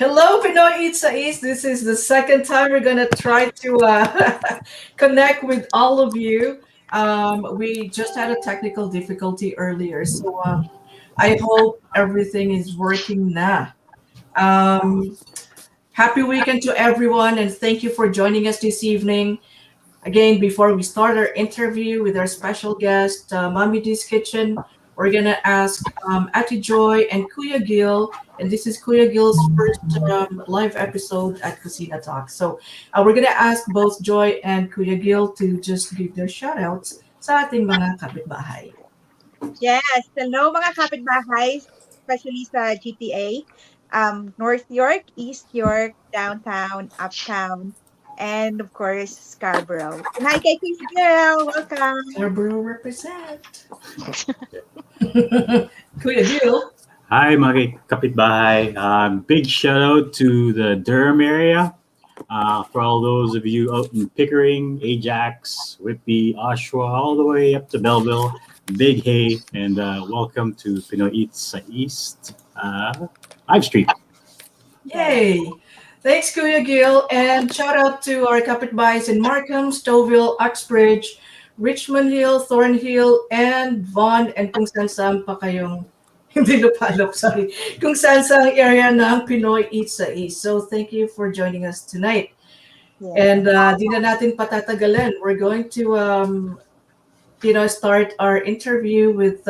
Hello, Pinoy Eats sa East. This is the second time we're gonna try to connect with all of you. We just had a technical difficulty earlier, so I hope everything is working now. Um, Happy weekend to everyone, and thank you for joining us this evening. Again, before we start our interview with our special guest, Mommy D's Kitchen, we're gonna ask Ati Joy and Kuya Gil, and this is Kuya Gil's first live episode at Kusina Talk. So we're gonna ask both Joy and Kuya Gil to just give their shoutouts sa ating mga kapitbahay. Yes, hello mga kapitbahay, especially sa GTA, North York, East York, downtown, uptown, and of course, Scarborough. And hi kay Kiss Girl, welcome. Scarborough represent. Kuya Gil. Hi, mga kapitbahay. Big shout out to the Durham area. For all those of you out in Pickering, Ajax, Whitby, Oshawa, all the way up to Belleville, big hey, and welcome to Pinoy Eats East Live Stream. Yay! Thanks, Kuya Gil, and shout out to our kapitbahays in Markham, Stouffville, Uxbridge, Richmond Hill, Thornhill, and Vaughan, and kung saan-saan pa kayong hindi lupalop, sorry, kung saan-saan area ng Pinoy Eats sa East. So thank you for joining us tonight. Yes. And di na natin patatagalan. We're going to start our interview with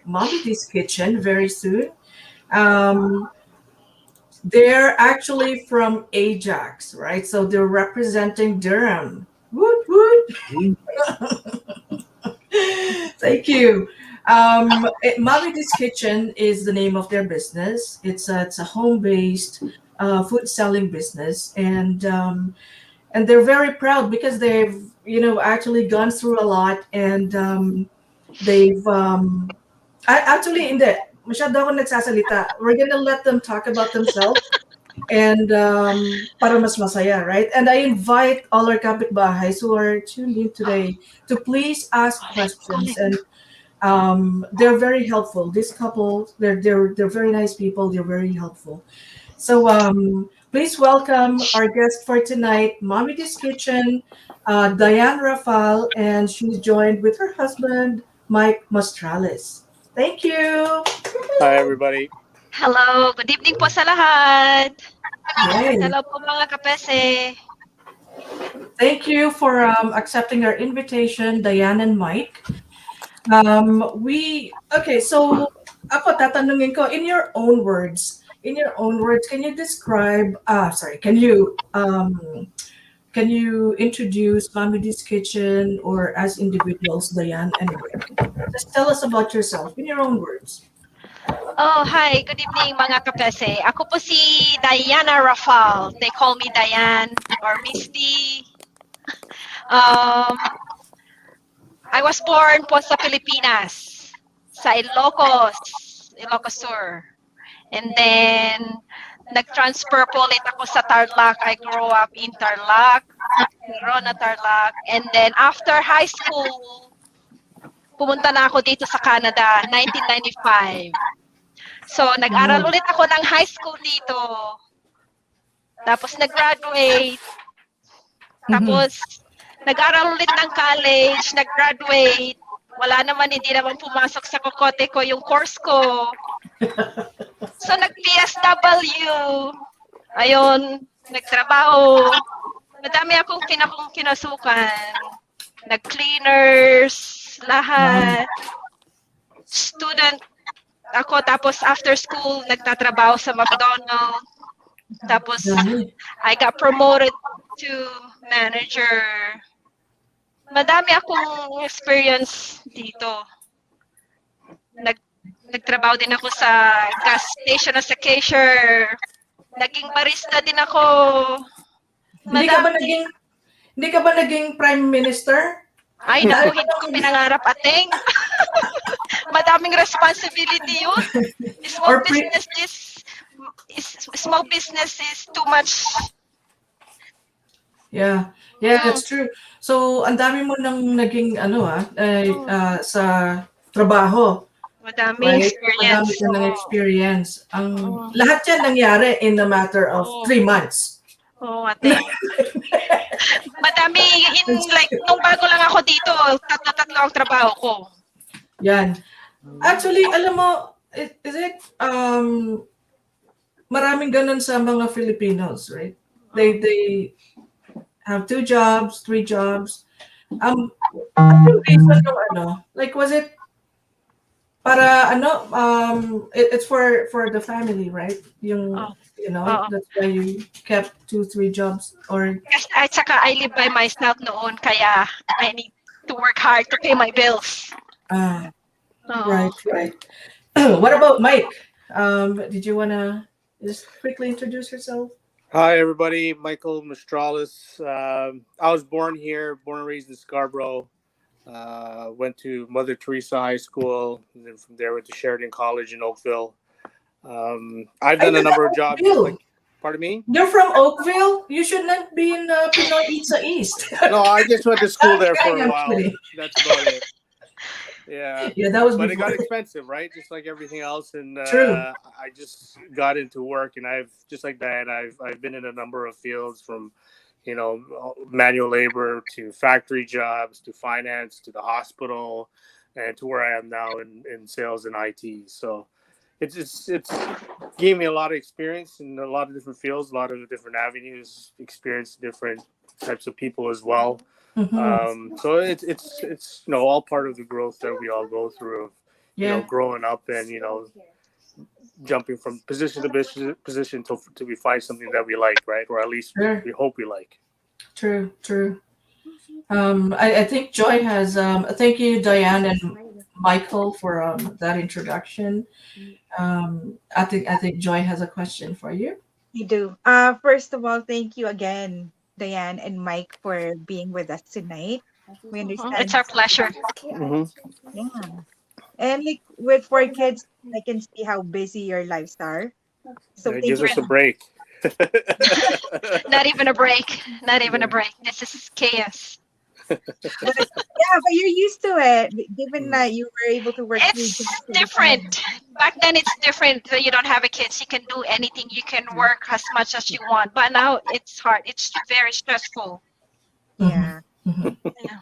Mommy D's Kitchen very soon. They're actually from Ajax, right? So they're representing Durham. Woot woot! Thank you. Mommy D's Kitchen is the name of their business. It's a home-based food selling business, and they're very proud because they've actually gone through a lot, and they've actually hindi masyado ako nagsasalita. We're gonna let them talk about themselves and para mas masaya, right? And I invite all our kapitbahays who are tuned in today to please ask questions, and they're very helpful. This couple, they're very nice people. They're very helpful. So please welcome our guest for tonight, Mommy D's Kitchen, Diana Rafal, and she's joined with her husband, Mike Mostrales. Thank you. Hi, everybody. Hello, good evening po sa lahat. Yay. Hello po mga kapese. Thank you for accepting our invitation, Diane and Mike. So ako tatanungin ko, in your own words, can you describe, can you introduce Mommy D's Kitchen or as individuals, Diane and Mike? Just tell us about yourself in your own words. Oh, hi, good evening mga kapese. Ako po si Diana Rafal. They call me Diane or Miss D. I was born po sa Pilipinas, sa Ilocos Sur. And then, nag-transfer po ulit ako sa Tarlac. I grew up in Tarlac, Rona Tarlac. And then, after high school, pumunta na ako dito sa Canada, 1995. So, nag-aral ulit ako ng high school dito. Tapos, nag-graduate. Tapos, nag-aral ulit ng college, nag-graduate. Wala naman, hindi naman pumasok sa kokote ko yung course ko. So, nag-PSW. Ayun, nagtrabaho. Madami akong kinasukan. Nag-cleaners, lahat. Student ako, tapos after school, nagtatrabaho sa McDonald's. Tapos, I got promoted to manager. Madami akong experience dito. Nagtrabaho din ako sa gas station as a cashier. Naging barista din ako. Hindi ka ba naging prime minister? Ay, naku, hindi ko pinangarap, ating. Madaming responsibility yun. Small business is too much. Yeah, that's true. So, ang dami mo nang naging sa trabaho. Madaming right? Madami experience. ka ng Oo. experience. Oo. Lahat yan nangyari in a matter of Oo. 3 months. Oo, ate. Madami, like, nung bago lang ako dito, tatlo-tatlo ang trabaho ko. Yan. Actually, alam mo, is it, maraming ganun sa mga Filipinos, right? They have 2 jobs, 3 jobs. Ano yung reason yung like, was it para it's for the family, right? Yung, Oh. Oo. that's why you kept 2, 3 jobs or At saka I live by myself noon, kaya I need to work hard to pay my bills. Oo. right. What about Mike? Did you wanna just quickly introduce yourself? Hi, everybody. Michael Mistralis. I was born here, born and raised in Scarborough. Went to Mother Teresa High School, and then from there went to Sheridan College in Oakville. I've done a number of jobs. Oakville. Pardon me? You're from Oakville? You should not be in Pinoy Pizza East. No, I just went to school there for I'm a while. kidding. That's about it. Yeah. Yeah, that was But it before. got expensive, right? Just like everything else. And True. I just got into work, and I've just like that. I've been in a number of fields, from manual labor to factory jobs to finance to the hospital, and to where I am now in sales and IT. So it's gave me a lot of experience in a lot of different fields, a lot of different avenues, experience different types of people as well. So it's all part of the growth that we all go through, growing up and jumping from position to position till we find something that we like, right? Or at least we hope we like. True. I think Joy has thank you, Diane and Michael, for that introduction. I think Joy has a question for you. You do. First of all, thank you again, Diane and Mike, for being with us tonight. We understand. It's our pleasure. Yeah. And like with 4 kids, I can see how busy your lives are. So It thank gives you. us a break. Not even a break. Not even a break. This is chaos. Yeah, but you're used to it, given that you were able to work. It's different. Back then, it's different. When you don't have a kids, you can do anything. You can work as much as you want. But now it's hard. It's very stressful. Yeah. Mhm. Yeah.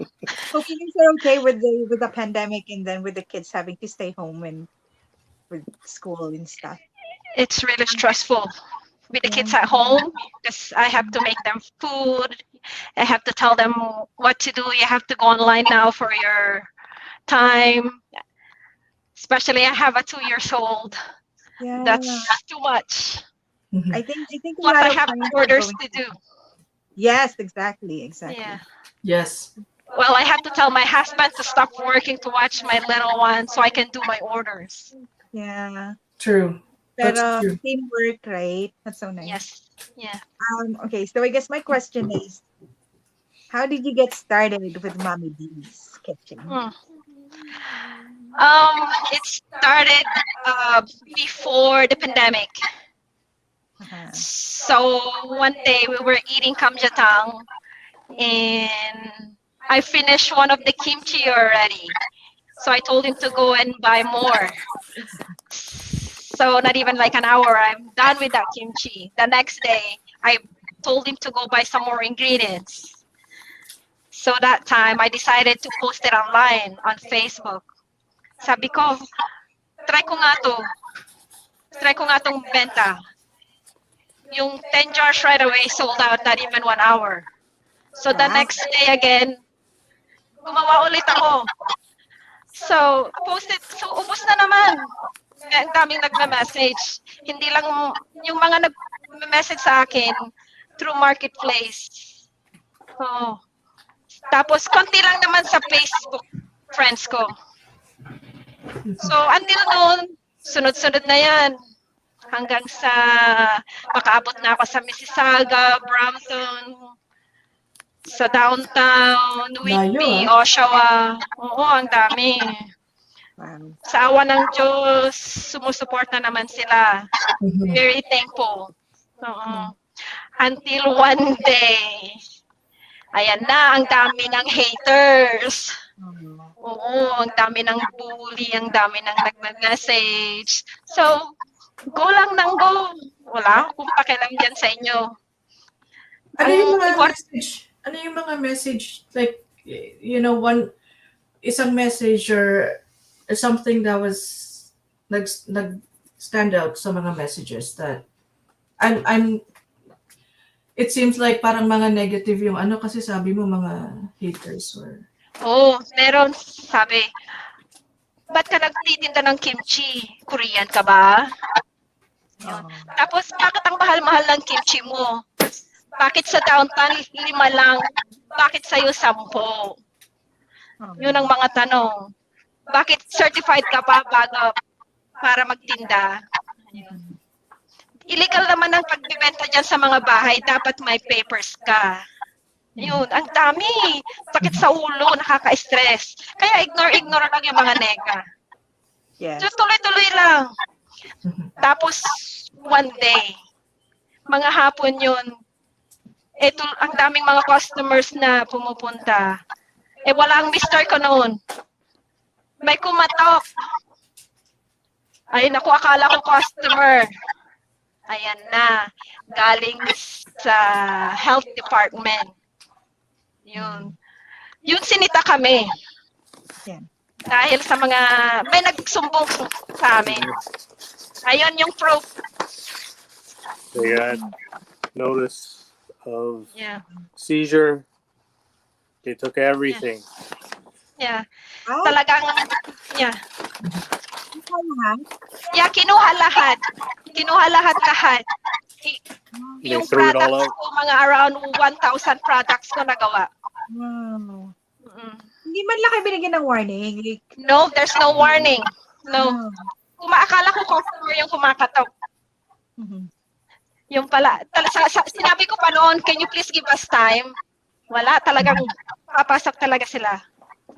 Hope you guys are okay with the pandemic, and then with the kids having to stay home and with school and stuff. It's really stressful with the kids at home because I have to make them food. I have to tell them what to do. You have to go online now for your time. Especially I have a 2 years old. Yeah. That's too much. I think a Plus lot I of have parents are orders going to do. Yes, exactly. Yeah. Yes. Well, I have to tell my husband to stop working to watch my little one so I can do my orders. Yeah. True. But That's true. teamwork, right? That's so nice. Yes. Yeah. Okay, so I guess my question is, how did you get started with Mommy D's kitchen? It started before the pandemic. So one day we were eating kamjatang and I finished one of the kimchi already. So I told him to go and buy more. So not even like an hour, I'm done with that kimchi. The next day, I told him to go buy some more ingredients. So that time, I decided to post it online on Facebook. Sabi ko, try ko nga to. Try ko nga tong benta. Yung 10 jars right away sold out, not even 1 hour. So the next day again, gumawa ulit ako. So, posted. So, ubos na naman. Ang daming nagme-message. Hindi lang yung mga nagme-message sa akin through marketplace. Oh. Tapos, konti lang naman sa Facebook friends ko. So, until noon, sunod-sunod na yan. Hanggang sa makaabot na ako sa Mississauga, Brampton, sa downtown, Whitby, Oshawa. Oo, ang dami. Wow. Sa awa ng Diyos, sumusuporta naman sila. Very thankful. Until one day, ayan na, ang dami ng haters. Oo, ang dami ng bully, ang dami ng nagme-message. So, go lang ng go. Wala akong pakialam dyan sa inyo. Ano Ang yung mga import, message? Ano yung mga message like isang message or something that was nag stand out sa mga messages that I'm it seems like parang mga negative yung ano kasi sabi mo mga haters or meron sabi, ba't ka nagtitinda ng kimchi? Korean ka ba? Yun. Tapos, bakit ang mahal-mahal ng kimchi mo? Bakit sa downtown 5 lang? Bakit sa'yo 10? Yun ang mga tanong. Bakit certified ka pa bago para magtinda? Illegal naman ang pagbibenta dyan sa mga bahay. Dapat may papers ka. Yun, ang dami. Sakit sa ulo, nakaka-stress. Kaya ignore lang yung mga nega. Yes. So, tuloy-tuloy lang. Tapos, one day, mga hapon yun, ito, ang daming mga customers na pumupunta. Wala ang mister ko noon. May kumatok. Ay, naku, akala ko customer. Ayan na. Galing sa health department. Yun. Yun sinita kami. Yeah. Dahil sa mga, may nagsumbong sa amin. Ayun yung proof. They got notice of Yeah. seizure. They took everything. Yeah. Oh, Talagang, yeah. ha? Yeah, kinuha lahat. Kinuha lahat. They Yung threw it all products out. ko, mga around 1,000 products ko nagawa. Wow. Mm. Hindi man lang kayo binigyan ng warning. Like, No, there's no warning. No. oh. Kumaakala ko customer yung kumakatok. Mhm. Yung pala, sinabi ko pa noon, can you please give us time? Wala, talagang papasok talaga sila.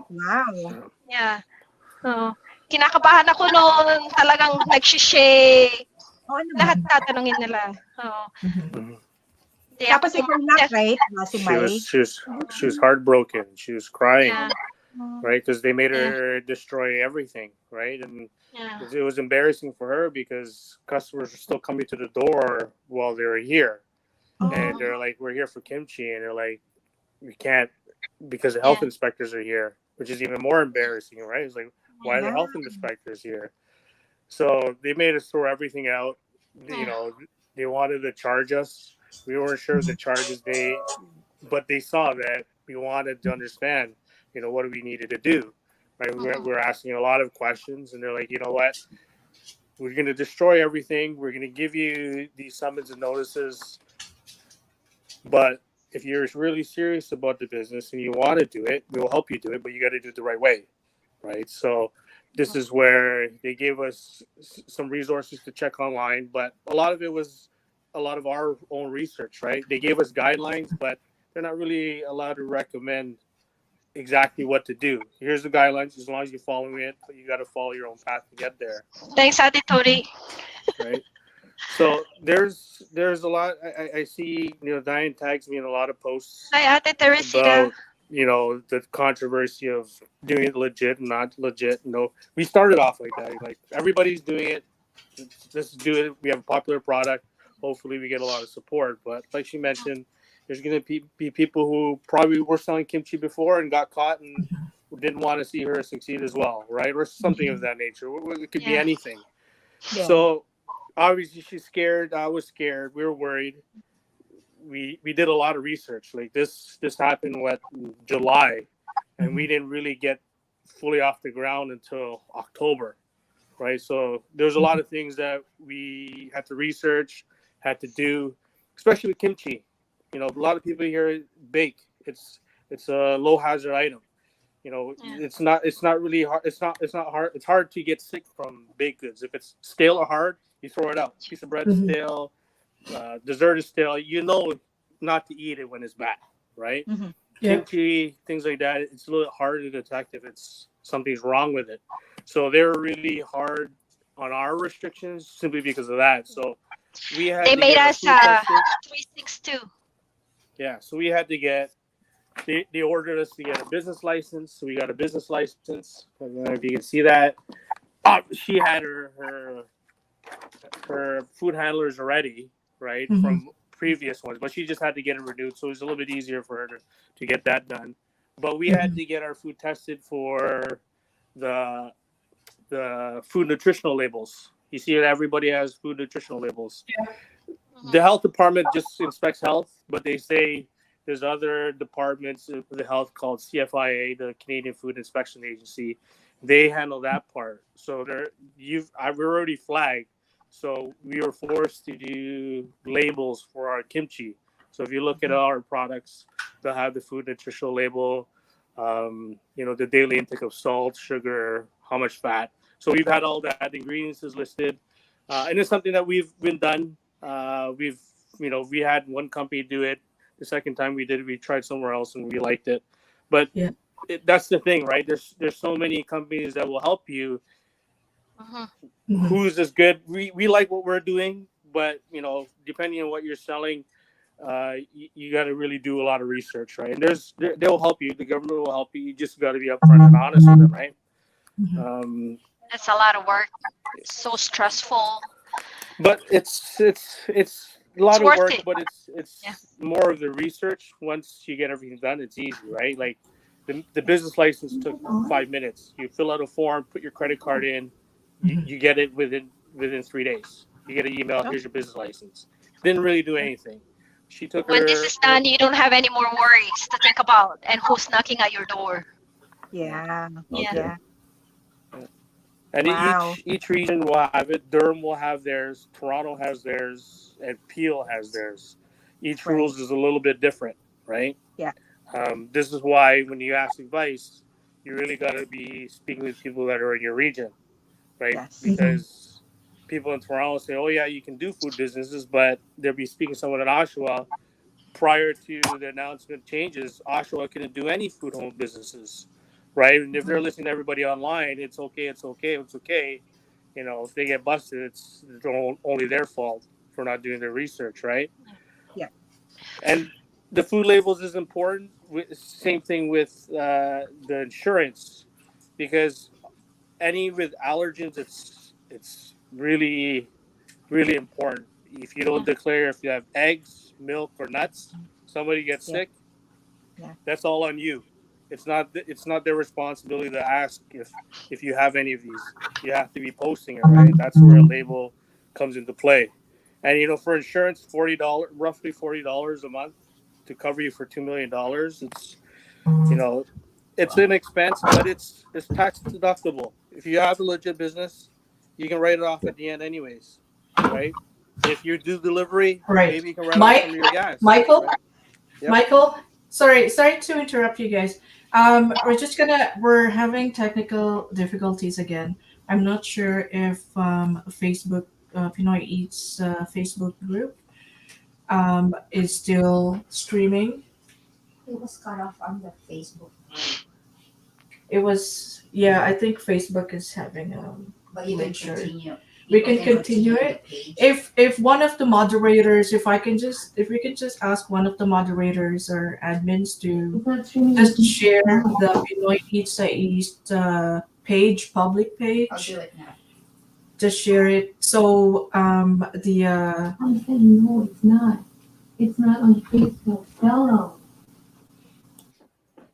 Wow. Yeah. Oo. Kinakabahan ako noon, talagang nagsishake. Oo naman. Lahat tatanungin nila. Oo. Mhm. Di Tapos ako ikaw lang, right? Si Mike. She was heartbroken. She was crying, Yeah. right? Because they made her destroy everything, right? And Yeah. it was embarrassing for her because customers were still coming to the door while they were here, and they're like, "We're here for kimchi," and they're like, "We can't because the health inspectors are here," which is even more embarrassing, right? It's like, why are the health inspectors here? So they made us throw everything out. You know, they wanted to charge us. We weren't sure of the charges but they saw that we wanted to understand, what we needed to do. Right? We're asking a lot of questions, and they're like, you know what? We're going to destroy everything. We're going to give you these summons and notices. But if you're really serious about the business and you want to do it, we'll help you do it, but you got to do it the right way. Right? So this is where they gave us some resources to check online, but a lot of it was a lot of our own research, right? They gave us guidelines, but they're not really allowed to recommend exactly what to do. Here's the guidelines. As long as you're following it, but you got to follow your own path to get there. Thanks, Ate Tori. Right? So there's a lot. I see, Diane tags me in a lot of posts Hi, Ate Teresita. about, the controversy of doing it legit and not legit. We started off like that. Like, everybody's doing it. Let's do it. We have a popular product. Hopefully we get a lot of support. But like she mentioned, there's going to be people who probably were selling kimchi before and got caught and didn't want to see her succeed as well, right? Or something of that nature. It could be anything. Yeah. So obviously she's scared. I was scared. We were worried. We did a lot of research. Like this happened July, and we didn't really get fully off the ground until October, right? So there's a lot of things that we had to research, had to do, especially with kimchi. A lot of people here bake. It's a low hazard item. It's not really hard. It's not hard. It's hard to get sick from baked goods. If it's stale or hard, you throw it out. Piece of bread is stale, dessert is stale. Not to eat it when it's bad, right? Mm-hmm. Yeah. Kimchi, things like that. It's a little harder to detect if something's wrong with it. So they were really hard on our restrictions simply because of that. So we had They to made get us 362. Yeah, so we had to get they ordered us to get a business license, so we got a business license. I don't know if you can see that. She had her food handlers already, right, Mhm. from previous ones, but she just had to get it renewed, so it was a little bit easier for her to get that done. But we had to get our food tested for the food nutritional labels. You see that everybody has food nutritional labels. The health department just inspects health, but they say there's other departments of the health called CFIA, the Canadian Food Inspection Agency. They handle that part. So I've already flagged. So we were forced to do labels for our kimchi. So if you look at our products, they'll have the food nutritional label, the daily intake of salt, sugar, how much fat. So we've had all that. The ingredients is listed. And it's something that we've been done. We had one company do it. The second time we did it, we tried somewhere else and we liked it. But Yeah. that's the thing, right? There's so many companies that will help you. Mhm. Who's as good? We like what we're doing, but depending on what you're selling, you got to really do a lot of research, right? And they'll help you. The government will help you. You just got to be upfront and honest with them, right? Um, It's a lot of work. So stressful. but it's a lot It's of worth work, it. but it's Yeah. more of the research. Once you get everything done, it's easy, right? Like the business license took 5 minutes. You fill out a form, put your credit card in, you get it within 3 days. You get an email, here's your business license. Didn't really do anything. She took When this is done, you don't have any more worries to think about and who's knocking at your door. Yeah. Yeah. Yeah. and Wow. each region will have it. Durham will have theirs, Toronto has theirs, and Peel has theirs. Each Right. rules is a little bit different, right? Yeah. This is why when you ask advice, you really got to be speaking with people that are in your region, right? Yes. Because people in Toronto say, "Oh yeah, you can do food businesses," but they'll be speaking to someone in Oshawa. Prior to the announcement changes, Oshawa couldn't do any food home businesses, right? And if they're listening to everybody online, it's okay, it's okay, it's okay. If they get busted, it's only their fault for not doing their research, right? Yeah. And the food labels is important. Same thing with the insurance, because any with allergens, it's really really important. If you don't declare if you have eggs, milk, or nuts, somebody gets Yeah. sick, Yeah. that's all on you. It's not their responsibility to ask if you have any of these. You have to be posting it, right? That's where a label comes into play. And for insurance, roughly $40 a month to cover you for $2 million. You know, it's an expense, but it's tax deductible. If you have a legit business, you can write it off at the end, anyways, right? If you do delivery, Right. maybe you can write off some of your gas, Michael, right? Yep. Michael, sorry to interrupt you guys. We're having technical difficulties again. I'm not sure if Facebook, Pinoy Eats Facebook group, is still streaming. It was cut off on the Facebook, It was, yeah, I think Facebook is having but you can Make sure. continue. We People can continue the it. page. If one of the moderators, if we can just ask one of the moderators or admins to It's not streaming. just share the Pinoy Pizza East page, public I'll page. do it now. Just share it. So the I'm saying no, it's not. It's not on Facebook. Download.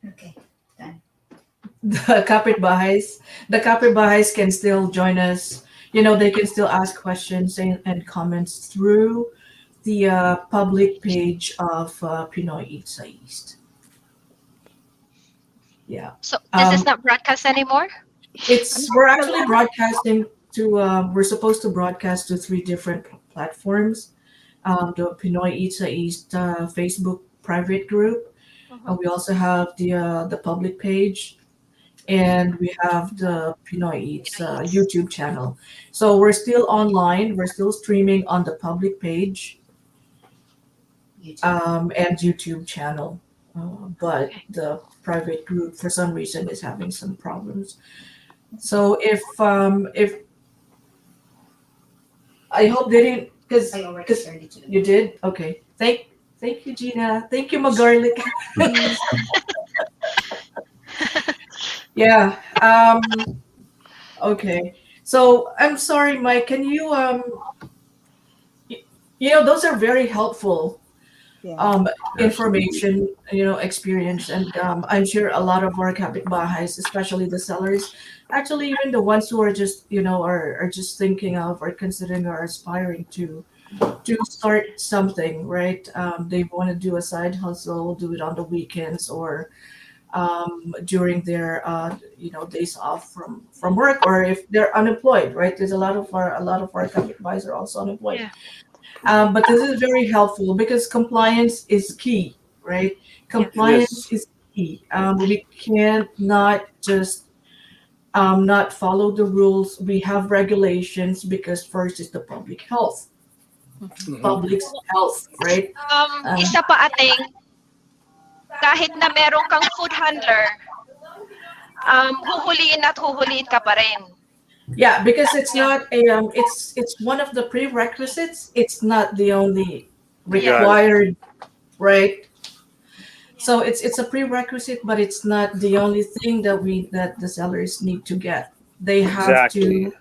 Okay. the kapitbahays can still join us. They can still ask questions and comments through the public page of Pinoy Pizza East. Yeah. So this is Um, not broadcast anymore? we're actually broadcasting to we're supposed to broadcast to 3 different platforms. The Pinoy Pizza East Facebook private group. We also have the public page, and we have the Pinoy Eats YouTube channel. So we're still online. We're still streaming on the public page YouTube. and YouTube channel. But the private group, for some reason, is having some problems. So if I hope they didn't, I already because shared it to them. you did, okay. Thank you, Gina. Thank you, Magarlic. Yeah. Okay. So I'm sorry, Mike. Can you y- those are very helpful Yeah. um Absolutely. information, experience, and I'm sure a lot of our kapitbahays, especially the sellers, actually even the ones who are just are just thinking of or considering or aspiring to start something, right? They want to do a side hustle, do it on the weekends or during their days off from work, or if they're unemployed, right? There's a lot of our kapitbahays are also unemployed. Yeah. But this is very helpful because compliance is key, right? Yeah. It Compliance is. is key. We can't not just not follow the rules. We have regulations because first is the public health. Mhm. Public's health, right? Isa pa ating, kahit na meron kang food handler, huhuliin at huhuliin ka pa rin. Yeah, because it's Yeah. not a it's one of the prerequisites. It's not the only You Yeah. got it. required, right? So it's a prerequisite, but it's not the only thing that the sellers need to get. They have Exactly. to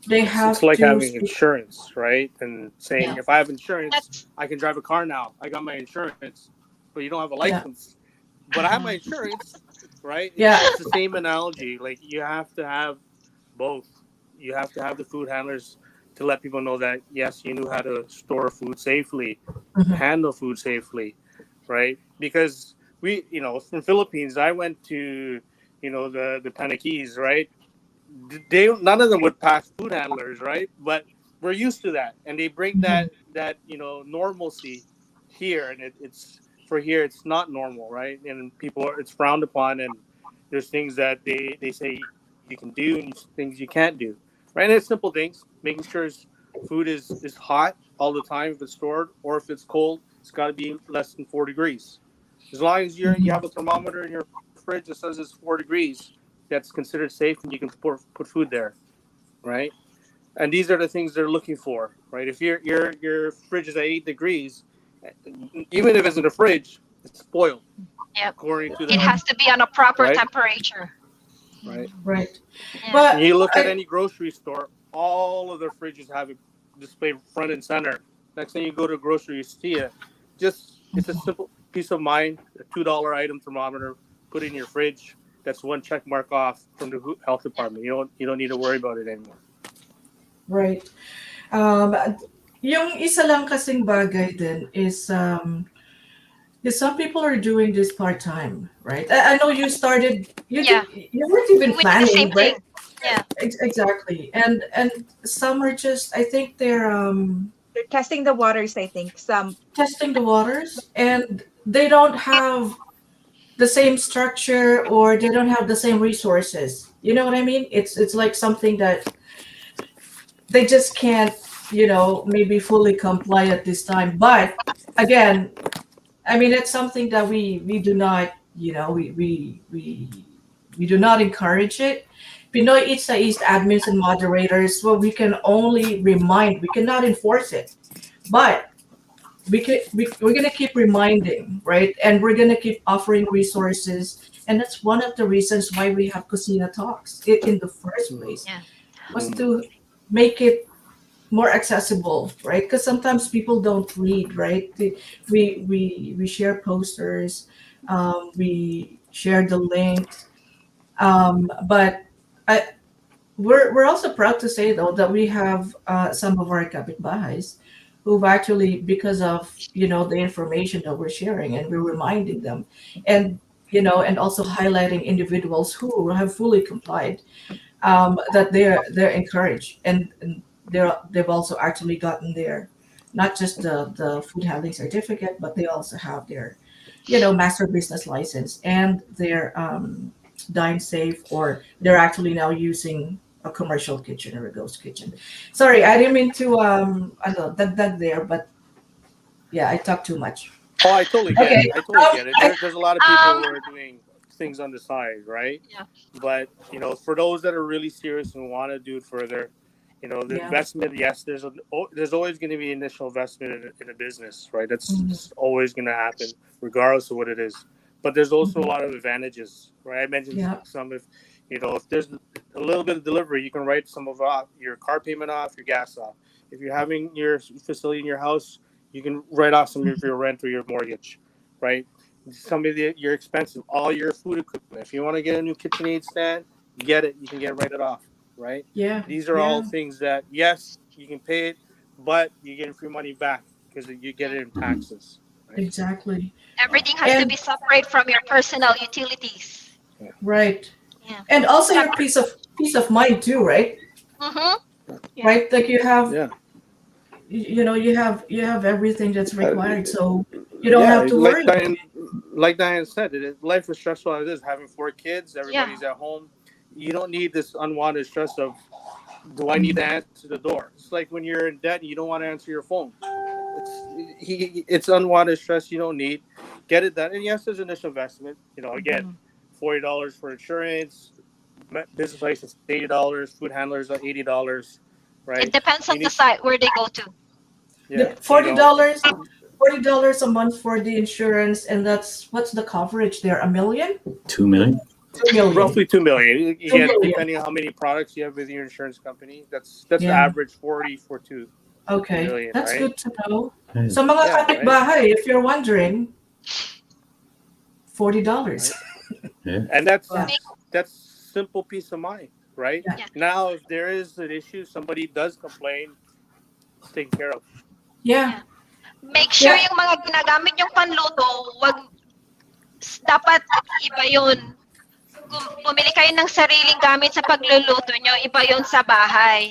they It's have like to having speak. insurance, right? And saying Yeah, if I have insurance, That's I can drive a car now. I got my insurance, but you don't have a yeah, license. But I have my insurance, right? yeah. It's the same analogy. Like you have to have both. You have to have the food handlers to let people know that yes, you knew how to store food safely, Mhm, handle food safely, right? Because from Philippines, I went to the Panaquis, right? They none of them would pass food handlers, right? But we're used to that, and they bring mhm, that normalcy here, and it's for here it's not normal, right? And people it's frowned upon, and there's things that they say you can do and things you can't do, right? And it's simple things, making sure food is hot all the time if it's stored, or if it's cold, it's got to be less than 4 degrees. As long as you mhm. have a thermometer in your fridge that says it's 4 degrees, that's considered safe and you can put food there, right? And these are the things they're looking for, right? If your fridge is at 8 degrees, even if it's in a fridge, it's spoiled yeah. according to It them, has to be on a proper right? temperature. Right. Right. Yeah. And But you look at I any grocery store, all of their fridges have it displayed front and center. Next time you go to a grocery, you see it. Just it's a simple peace of mind, a $2 item thermometer, put it in your fridge. That's one check mark off from the health department. You don't need to worry about it anymore. right. Um, yung isa lang kasing bagay din is some people are doing this part time, right? I know you started. Yeah. You weren't even We did the same planning, right? thing. Yeah. Exactly. And some are just. I think they're They're testing the waters, I think. Some testing the waters, and they don't have the same structure or they don't have the same resources. You know what I mean? It's like something that they just can't, maybe fully comply at this time. But again, I mean, it's something that we do not, we do not encourage it. Pinoy Itza East admins and moderators, well, we can only remind, we cannot enforce it, but we're gonna keep reminding, right? And we're gonna keep offering resources, and that's one of the reasons why we have Kusina talks in the first place, Yeah. was Mhm. to make it more accessible, right? Because sometimes people don't read, right? We share posters, we share the links, but I, we're also proud to say though that we have some of our kapitbahays who've actually, because of the information that we're sharing and we're reminding them, and and also highlighting individuals who have fully complied, that they're encouraged, and they've also actually gotten their, not just the food handling certificate, but they also have their master business license and their dine safe, or they're actually now using a commercial kitchen or a ghost kitchen. Sorry, I didn't mean to I don't know that there, but yeah, I talked too much. Oh, I totally get it. Okay. I totally um get it. I, There's a lot of people Um. who are doing things on the side, right? Yeah. But for those that are really serious and want to do it further, The Yeah. investment, yes, there's always going to be initial investment in a business, right? That's Mhm. just always going to happen, regardless of what it is. But there's also a Mhm. lot of advantages, right? I mentioned Yeah. some. If there's a little bit of delivery, you can write some of off your car payment off, your gas off. If you're having your facility in your house, you can write off some of your rent or your mortgage, right? Some of your expenses, all your food equipment. If you want to get a new KitchenAid stand, get it. You can get it off, right? Yeah. These are all Yeah. things that, yes, you can pay it, but you get free money back because you get it in Mhm. taxes, right? Exactly. Everything has to And be separate from your personal utilities. right. Yeah. And also your Separate. peace of mind too, right? Mm-hmm. Yeah. Right? Like you have, Yeah. you have everything that's Uh, required, so you don't yeah, have to worry. like Diane said, life is stressful as it is. Having 4 kids, Yeah. everybody's at home. You don't need this unwanted stress of, do I need Mhm. to answer the door? It's like when you're in debt and you don't want to answer your phone. It's unwanted stress you don't need. Get it done. And yes, there's initial investment. Again, Mhm. $40 for insurance, business license $80, food handlers are $80, It right? depends on You the need, site where they go to. yeah, $40 a month for the insurance, and that's what's the coverage there? A million? 2 million. 2 million. roughly 2 million. Two Again, million. depending on how many products you have with your insurance company, that's the Yeah. average 40 for two Okay. million, That's right? good to know. Nice. So mga Yeah, right. kapitbahay, if you're wondering, $40. Right. Yeah. And that's Yeah. that's simple peace of mind, right? Yeah. Yeah. Now, if there is an issue, somebody does complain, it's taken care of. Yeah. Make sure Yeah. yung mga ginagamit yung panluto, dapat iba yun. Kung bumili kayo ng sariling gamit sa pagluluto nyo, iba yun sa bahay.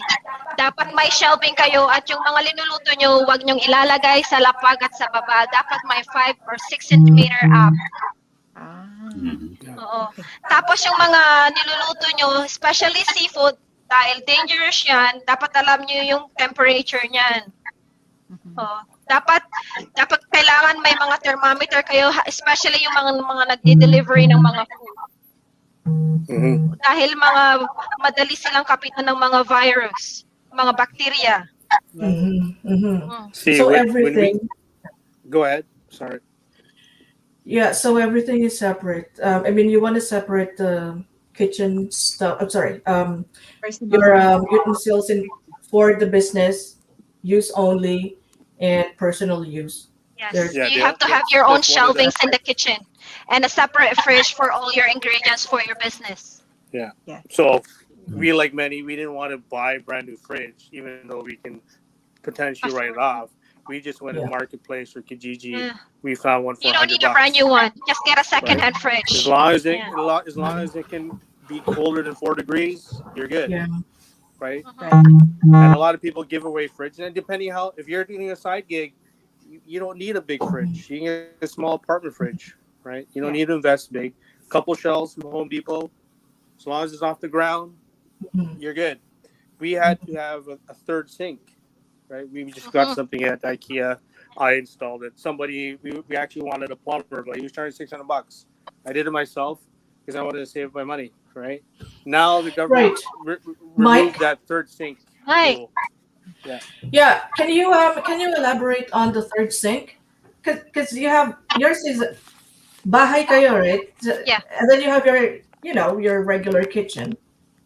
Dapat may shelving kayo at yung mga linuluto nyo, huwag nyong ilalagay sa lapag at sa baba. Dapat may 5 or 6 centimeter up. Ah. Mhm. Oo. Tapos yung mga niluluto nyo, especially seafood, dahil dangerous yan, dapat alam nyo yung temperature niyan. Mhm. Oo. Dapat kailangan may mga thermometer kayo, especially yung mga nagde-delivery ng mga food. Mm-hmm. Dahil madali silang kapitan ng mga virus, mga bacteria. Mhm. Mhm. Mm. See, So when everything. go ahead. Sorry. Yeah, so everything is separate. I mean, you want to separate the kitchen stuff. I'm sorry. Personal. Your utensils for the business use only and personal use. Yes, There's Yeah, you have to have that's your own one of the shelvings in the kitchen and a separate fridge for all your ingredients for your business. so we, like many, we didn't want to buy a brand new fridge, even though we can potentially write it off. We just went to Yeah. Marketplace or Kijiji. Yeah. We found one for You don't $100. need a brand new one. Just get a second-hand As fridge. long as as Yeah. long as it can be colder than 4 degrees, you're good, Yeah. right? Mhm. Right. And a lot of people give away fridges, and depending how, if you're doing a side gig, you don't need a big fridge. You can get a small apartment fridge, right? You don't Yeah. need to invest big. Couple shelves from Home Depot, as long as it's off the ground, Mhm. you're good. We had to have a third sink, right? We just got Mhm. something at IKEA. I installed it. We actually wanted a plumber, but he was charging $600. I did it myself because I wanted to save my money, right? Now the government Right. removed Mike? that third sink Right. rule. Yeah. Yeah. Can you elaborate on the third sink? Because you have yours is bahay kayo, right? Yeah. And then you have your regular kitchen.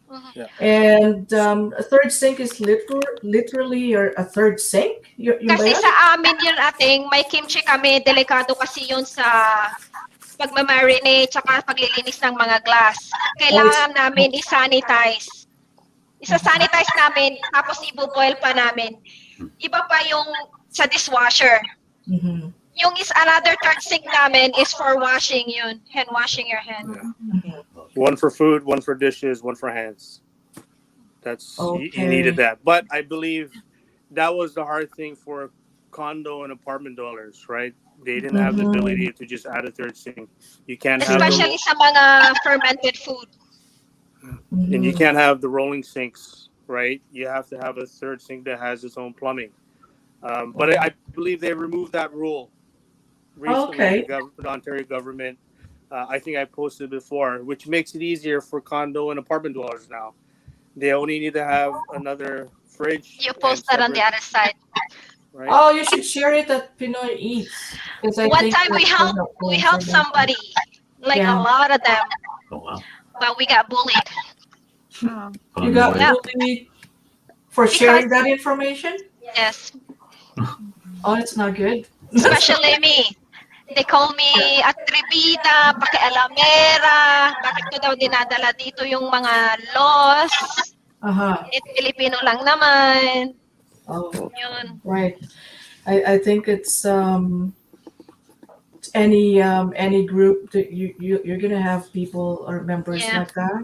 Mhm. Yeah. And a third sink is literally a third sink? Yung ba Kasi yun? sa amin yun ating may kimchi kami, delikado kasi yun sa pagmamarinate tsaka paglilinis ng mga glass. Kailangan namin i-sanitize. Isa-sanitize namin, tapos i-boil pa namin. Iba pa yung sa dishwasher. Mhm. Yung is another third sink namin is for washing yun, hand washing your hand. Yeah. One for food, one for dishes, one for hands. That's you needed Okay. that. But I believe that was the hard thing for condo and apartment dwellers, right? They didn't have the Mhm. ability to just add a third sink. You can't have Especially sa mga fermented food. and you Mhm. can't have the rolling sinks, right? You have to have a third sink that has its own plumbing. But I believe they removed that rule recently. Okay. The Ontario government. I think I posted before, which makes it easier for condo and apartment dwellers now. They only need to have another fridge. You and post that on the separate, other side. right? Oh, you should share it at Pinoy Eats because I One think time that's so helpful we helped information. somebody, like a Yeah, lot of them, Oh wow. but we got bullied. Oh. you On the got way. Yeah, bullied for because sharing that information. yes, Oh, it's not good. especially me. They call me atribida, pakialamera, bakit ko daw dinadala dito yung mga laws? Uh-huh. Filipino lang naman. Oh, Yun. right. I think it's any group that you're gonna have people or members Yeah. like that.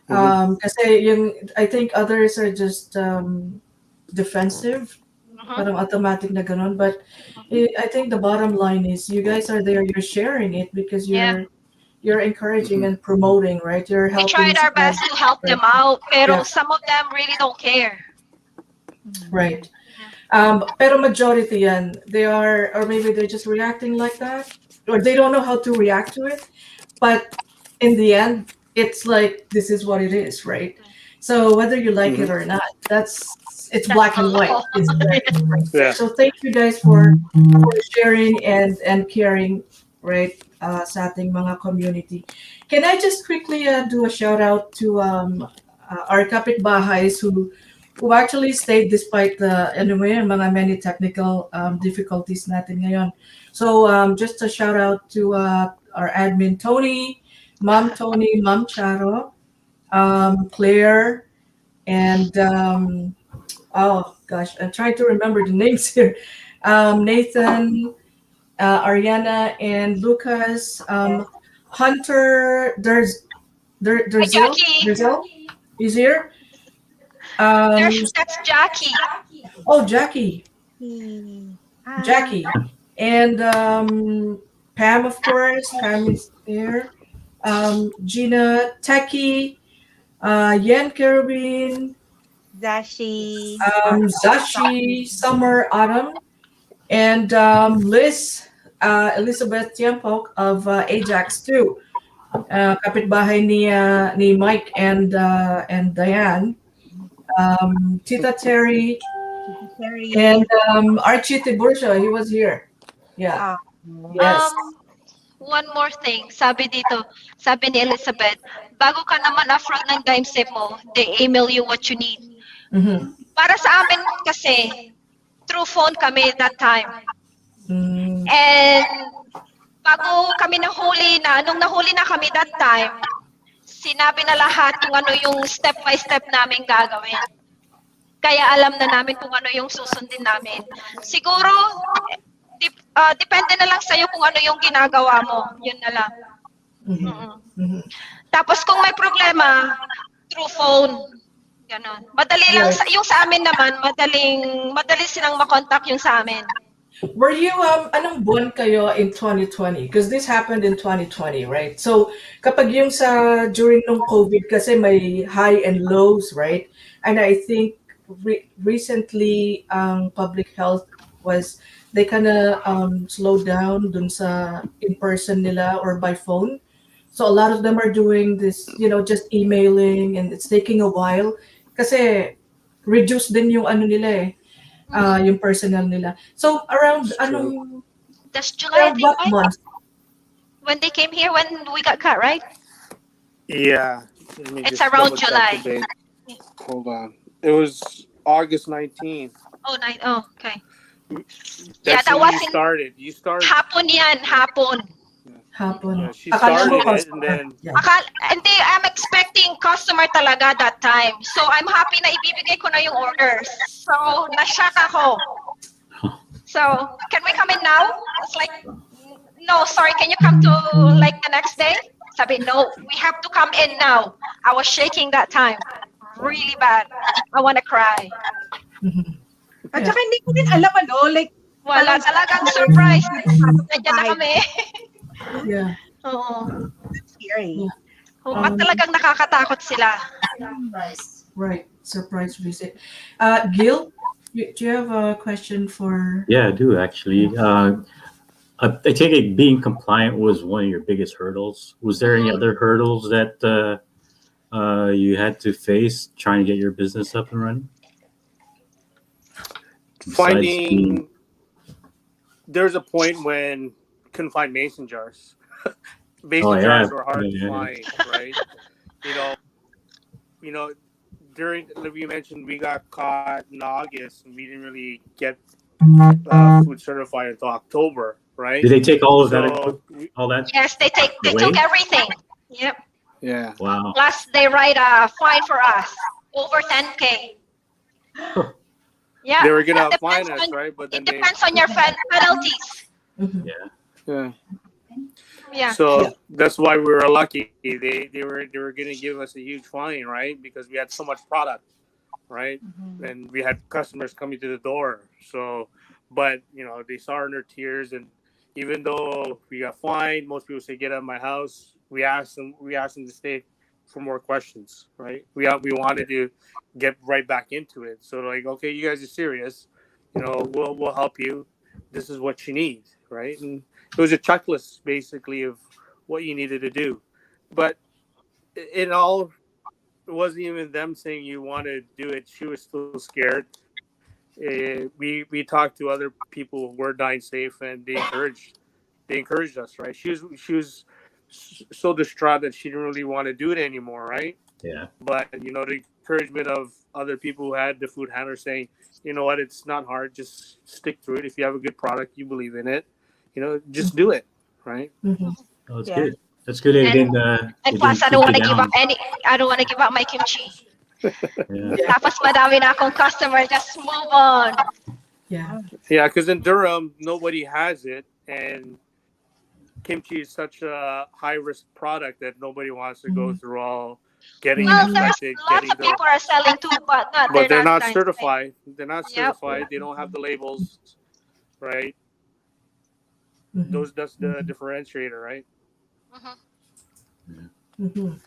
Mhm. Kasi yung I think others are just defensive, Mhm. parang automatic na ganun. But Mhm. I think the bottom line is you guys are there. You're sharing it because Yeah. you're encouraging Mhm. and promoting, right? You're We helping tried our spread. best to help Right. them out, pero Yeah. some of them really don't care. Right. Yeah. Pero majority yan, they are, or maybe they're just reacting like that, or they don't know how to react to it. But in the end, it's like this is what it is, right? So whether you like it Mhm. or not, it's That's black the and white. law. It's black and white. Yeah. So thank you guys for sharing and caring, right? Sa ating mga community. Can I just quickly do a shout out to our kapitbahays who actually stayed despite the anyway mga many technical difficulties natin ngayon. So just a shout out to our admin Tony, Mom Charo, Claire, and oh gosh, I'm trying to remember the names here. Nathan, Ariana, and Lucas. Hunter, Hi, Jackie. Derzil is here. Um, That's Jackie. oh, Jackie. Ah, Jackie. And Pam, of course. Pam is there. Gina, Techie, Yen Carabin, Zashi. Zashi, Summer, Autumn, and Liz, Elizabeth Tiampok of Ajax too. Kapitbahay ni Mike and Diane. Tita Terry, Terry. and Archie Tiburcio, he was here. Yeah. Ah, Yes. One more thing. Sabi ni Elizabeth, bago ka naman upload ng dime sip mo, they email you what you need. Mm-hmm. Para sa amin kasi, through phone kami that time. Mm, And bago kami nung nahuli na kami that time, sinabi na lahat kung ano yung step by step namin gagawin. Kaya alam na namin kung ano yung susundin namin. Siguro, depende na lang sa'yo kung ano yung ginagawa mo. Yun na lang. mhm, Mm-mm. mhm. Tapos kung may problema, through phone. Ganon. Madali lang, Right. yung sa amin naman, madali silang makontak yung sa amin. Were you anong buwan kayo in 2020? Because this happened in 2020, right? So kapag yung during nung COVID kasi may high and lows, right? And I think recently public health was they kind of slowed down dun sa in person nila or by phone. So a lot of them are doing this, just emailing, and it's taking a while kasi reduce din yung ano nila eh, yung personnel nila. So around It's true. That's July, I around think, what right? month? When they came here, when we got cut, right? Yeah. Let me It's just around double-check July. the date. Hold on. It was August 19th. Oh, okay. That's that when was you in started. You started. hapon yan, hapon. Hapon. Yeah, she Akala ko started it, and customer. then Yeah. Hindi, I'm expecting customer talaga that time. So, I'm happy na ibibigay ko na yung orders. So, na-shock ako. So, can we come in now? It's like, no, sorry, can you come to like the next day? Sabi, no, we have to come in now. I was shaking that time. Really bad. I want to cry. Mhm. At saka hindi ko din alam like, Wala parang- talagang surprise. Nandiyan na kami. Yeah. Oo. Scary. Oo, at talagang nakakatakot sila. Right. Surprise visit. Gil, do you have a question for? Yeah, I do actually. I take it being compliant was one of your biggest hurdles. Was there any other hurdles that you had to face trying to get your business up and running? Besides being, Finding there's a point when couldn't find mason jars. oh Mason yeah, jars were hard to yeah, yeah. find, right? You know, you know, during like you mentioned, we got caught in August, and we didn't really get food certified until October, Did right? they take all of that So all that Yes, they took away? everything. Yep. yeah, Wow. Plus they write a fine for us over 10K. Yeah, they were it gonna depends fine us, on right? But it then they, depends on your penalties. Mhm. Yeah. yeah. Yeah. So Yeah. that's why we were lucky. They were gonna give us a huge fine, right? Because we had so much product, right? Mhm. And we had customers coming to the door. So, but they saw our tears, and even though we got fined, most people say get out of my house. We asked them to stay for more questions, right? We wanted to get right back into it. So like, okay, you guys are serious, we'll help you. This is what you need, right? And it was a checklist basically of what you needed to do. But in all, it wasn't even them saying you want to do it. She was still scared. We talked to other people who were dying safe, and they encouraged us, right? She was so distraught that she didn't really want to do it anymore, right? Yeah. But the encouragement of other people who had the food handler saying, you know what, it's not hard, just stick through it. If you have a good product, you believe in it, just do it, right? Mhm. Oh, that's Yeah. good. That's good. And It plus didn't keep you down. I don't want to give up my kimchi. Yeah. Yeah. Tapos madami na akong customer, just move on. Yeah. Yeah, because in Durham nobody has it, and kimchi is such a high risk product that nobody wants to go Mhm. through all getting Well, Mhm. there's infected, lots of people are selling too, but but they're they're not not trying to say. certified. They're not Yep. certified. They don't have the labels, right? Mhm. That's the differentiator, right? Mhm.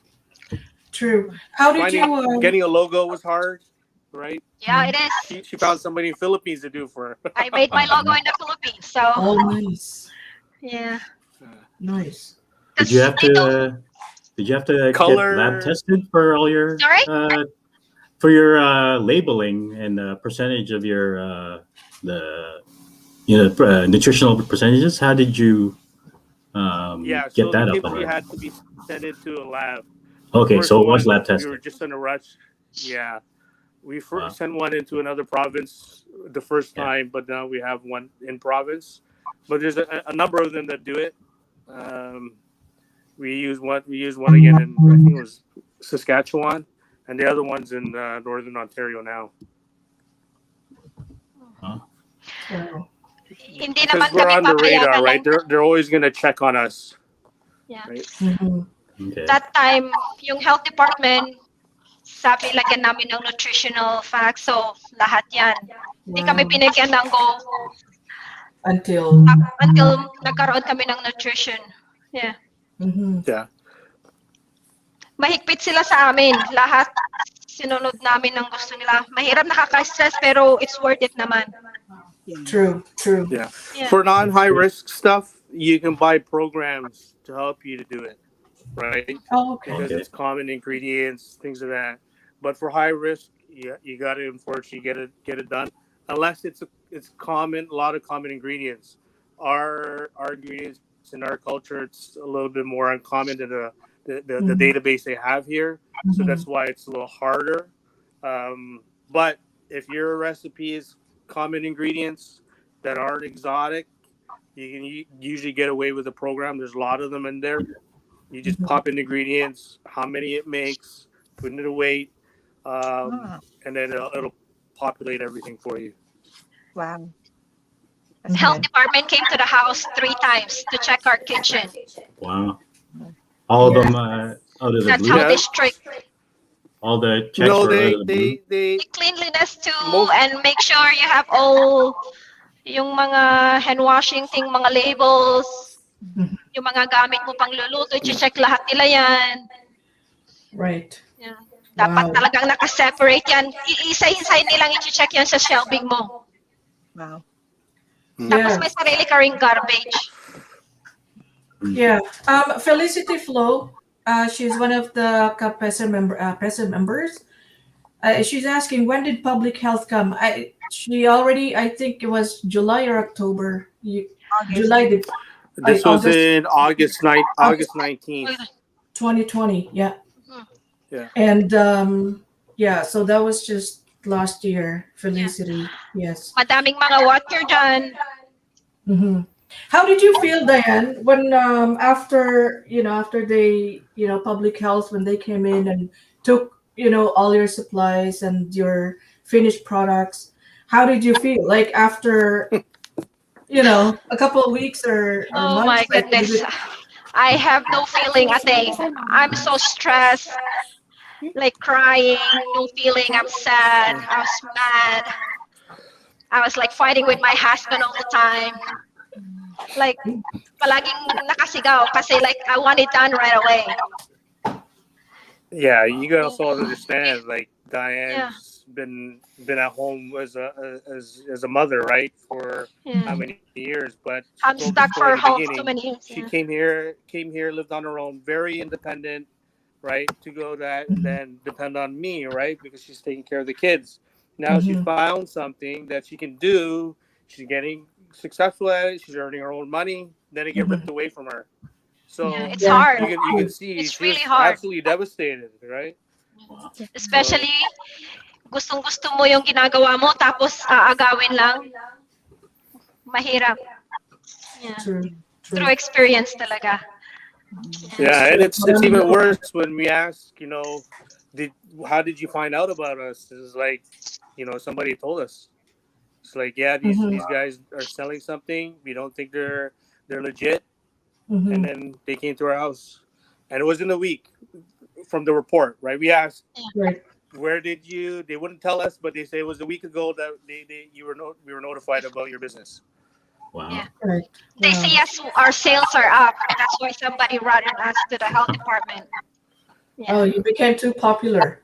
True. How did you? Getting a logo was hard, right? Yeah, it is. She found somebody in Philippines to do for her. I made my logo in the Philippines, so Oh, nice, yeah. nice. Did you Because have they don't. to Did you have to get lab Color, tested for all your Sorry. labeling and the percentage of your the nutritional percentages? How did you yeah. get So the that up and kimchi running? had to be sent into a lab. The Okay, first so it was one lab we were tested. just in a rush. Yeah, we Wow. sent one into another province the first Yeah. time, but now we have one in province. But there's a number of them that do it. Um, we use one again in, I think it was Saskatchewan, and the other one's in northern Ontario now. Huh? Wow. Hindi Because naman we're kami on the radar, papayagan ng right? They're always gonna check on us, yeah. right? Mhm. Okay. That time, yung health department, sabi lagyan namin ng nutritional facts. So, lahat yan. Hindi kami Wow. binigyan ng go Until. until nagkaroon kami ng nutrition. Yeah. Mhm. Yeah. Mahigpit sila sa amin. Lahat sinunod namin ng gusto nila. Mahirap, nakaka-stress, pero it's worth it naman. Yeah. True. True. Yeah. Yeah. For non-high risk stuff, you can buy programs to help you to do it, right? Oh, okay. Because Okay. it's common ingredients, things of that. But for high risk, you got to unfortunately get it done, unless it's common, a lot of common ingredients. Our ingredients in our culture, it's a little bit more uncommon than the Mhm. database they have here. So that's why it's a little harder. But if your recipe is common ingredients that aren't exotic, you can usually get away with the program. There's a lot of them in there. You just Mhm. pop in ingredients, how many it makes, put in a weight, Ah, and then it'll populate everything for you. wow. That's Mhm. Health good. department came to the house 3 times to check our kitchen. Wow. All of Yeah. them out of the That's blue. how they Yeah. strict. All the checks No, were out of they the blue. they Cleanliness too, most and make sure you have all yung mga hand washing thing, mga labels, Mhm. yung mga gamit mo pang luluto, i-check lahat nila yan. Right. Yeah. Dapat Wow. talagang naka-separate yan. Iisa-isa nilang i-check yan sa shelving mo. Wow. Tapos Yeah. may sarili ka ring garbage. Yeah. Felicity Flo. She's one of the president members. She's asking, when did public health come? I think it was July or October. August. July, This was August, in August August 19th. 2020. Yeah. Mhm. Yeah. And yeah, so that was just last year, Felicity. Yes. Madaming mga water dyan. Hmm. How did you feel, Diane, when after after they public health, when they came in and took all your supplies and your finished products? How did you feel? Like after a couple of weeks or Oh months? my Like goodness. I have no feeling a thing. I'm so stressed, like crying, no feeling. I'm sad. I was mad. I was like fighting with my husband all the time. Like, palaging nakasigaw kasi like I want it done right away. Yeah, you gotta also Yeah. understand, like Diane's been at home as a mother, right, for how Yeah. many years? But she I'm told the stuck story for in the too beginning. many years. She Yeah. came here, lived on her own, very independent, right, to go that and Mhm, then depend on me, right, because she's taking care of the kids. Now she mhm, found something that she can do. She's getting successful at it. She's earning her own money. Then it get ripped mhm. away from her. Yeah, So it's Yeah, hard. that's you can true. see It's she really was hard. absolutely devastated, right? Wow. So Especially gustong-gusto mo yung ginagawa mo tapos aagawin lang. Mahirap. Yeah. True. True True. experience talaga. Yeah. yeah, and it's Um, even worse when we ask, did how did you find out about us? It's like, somebody told us. It's like, yeah, mhm, these guys are selling something. We don't think they're legit, and mhm. then they came to our house, and it was in a week from the report, right? We asked, Right. where did you? They wouldn't tell us, but they say it was a week ago that we were notified about your business. Wow. Yeah. Right. They Wow. see us, our sales are up. That's why somebody routed us to the health department. Oh, Yeah. you became too popular,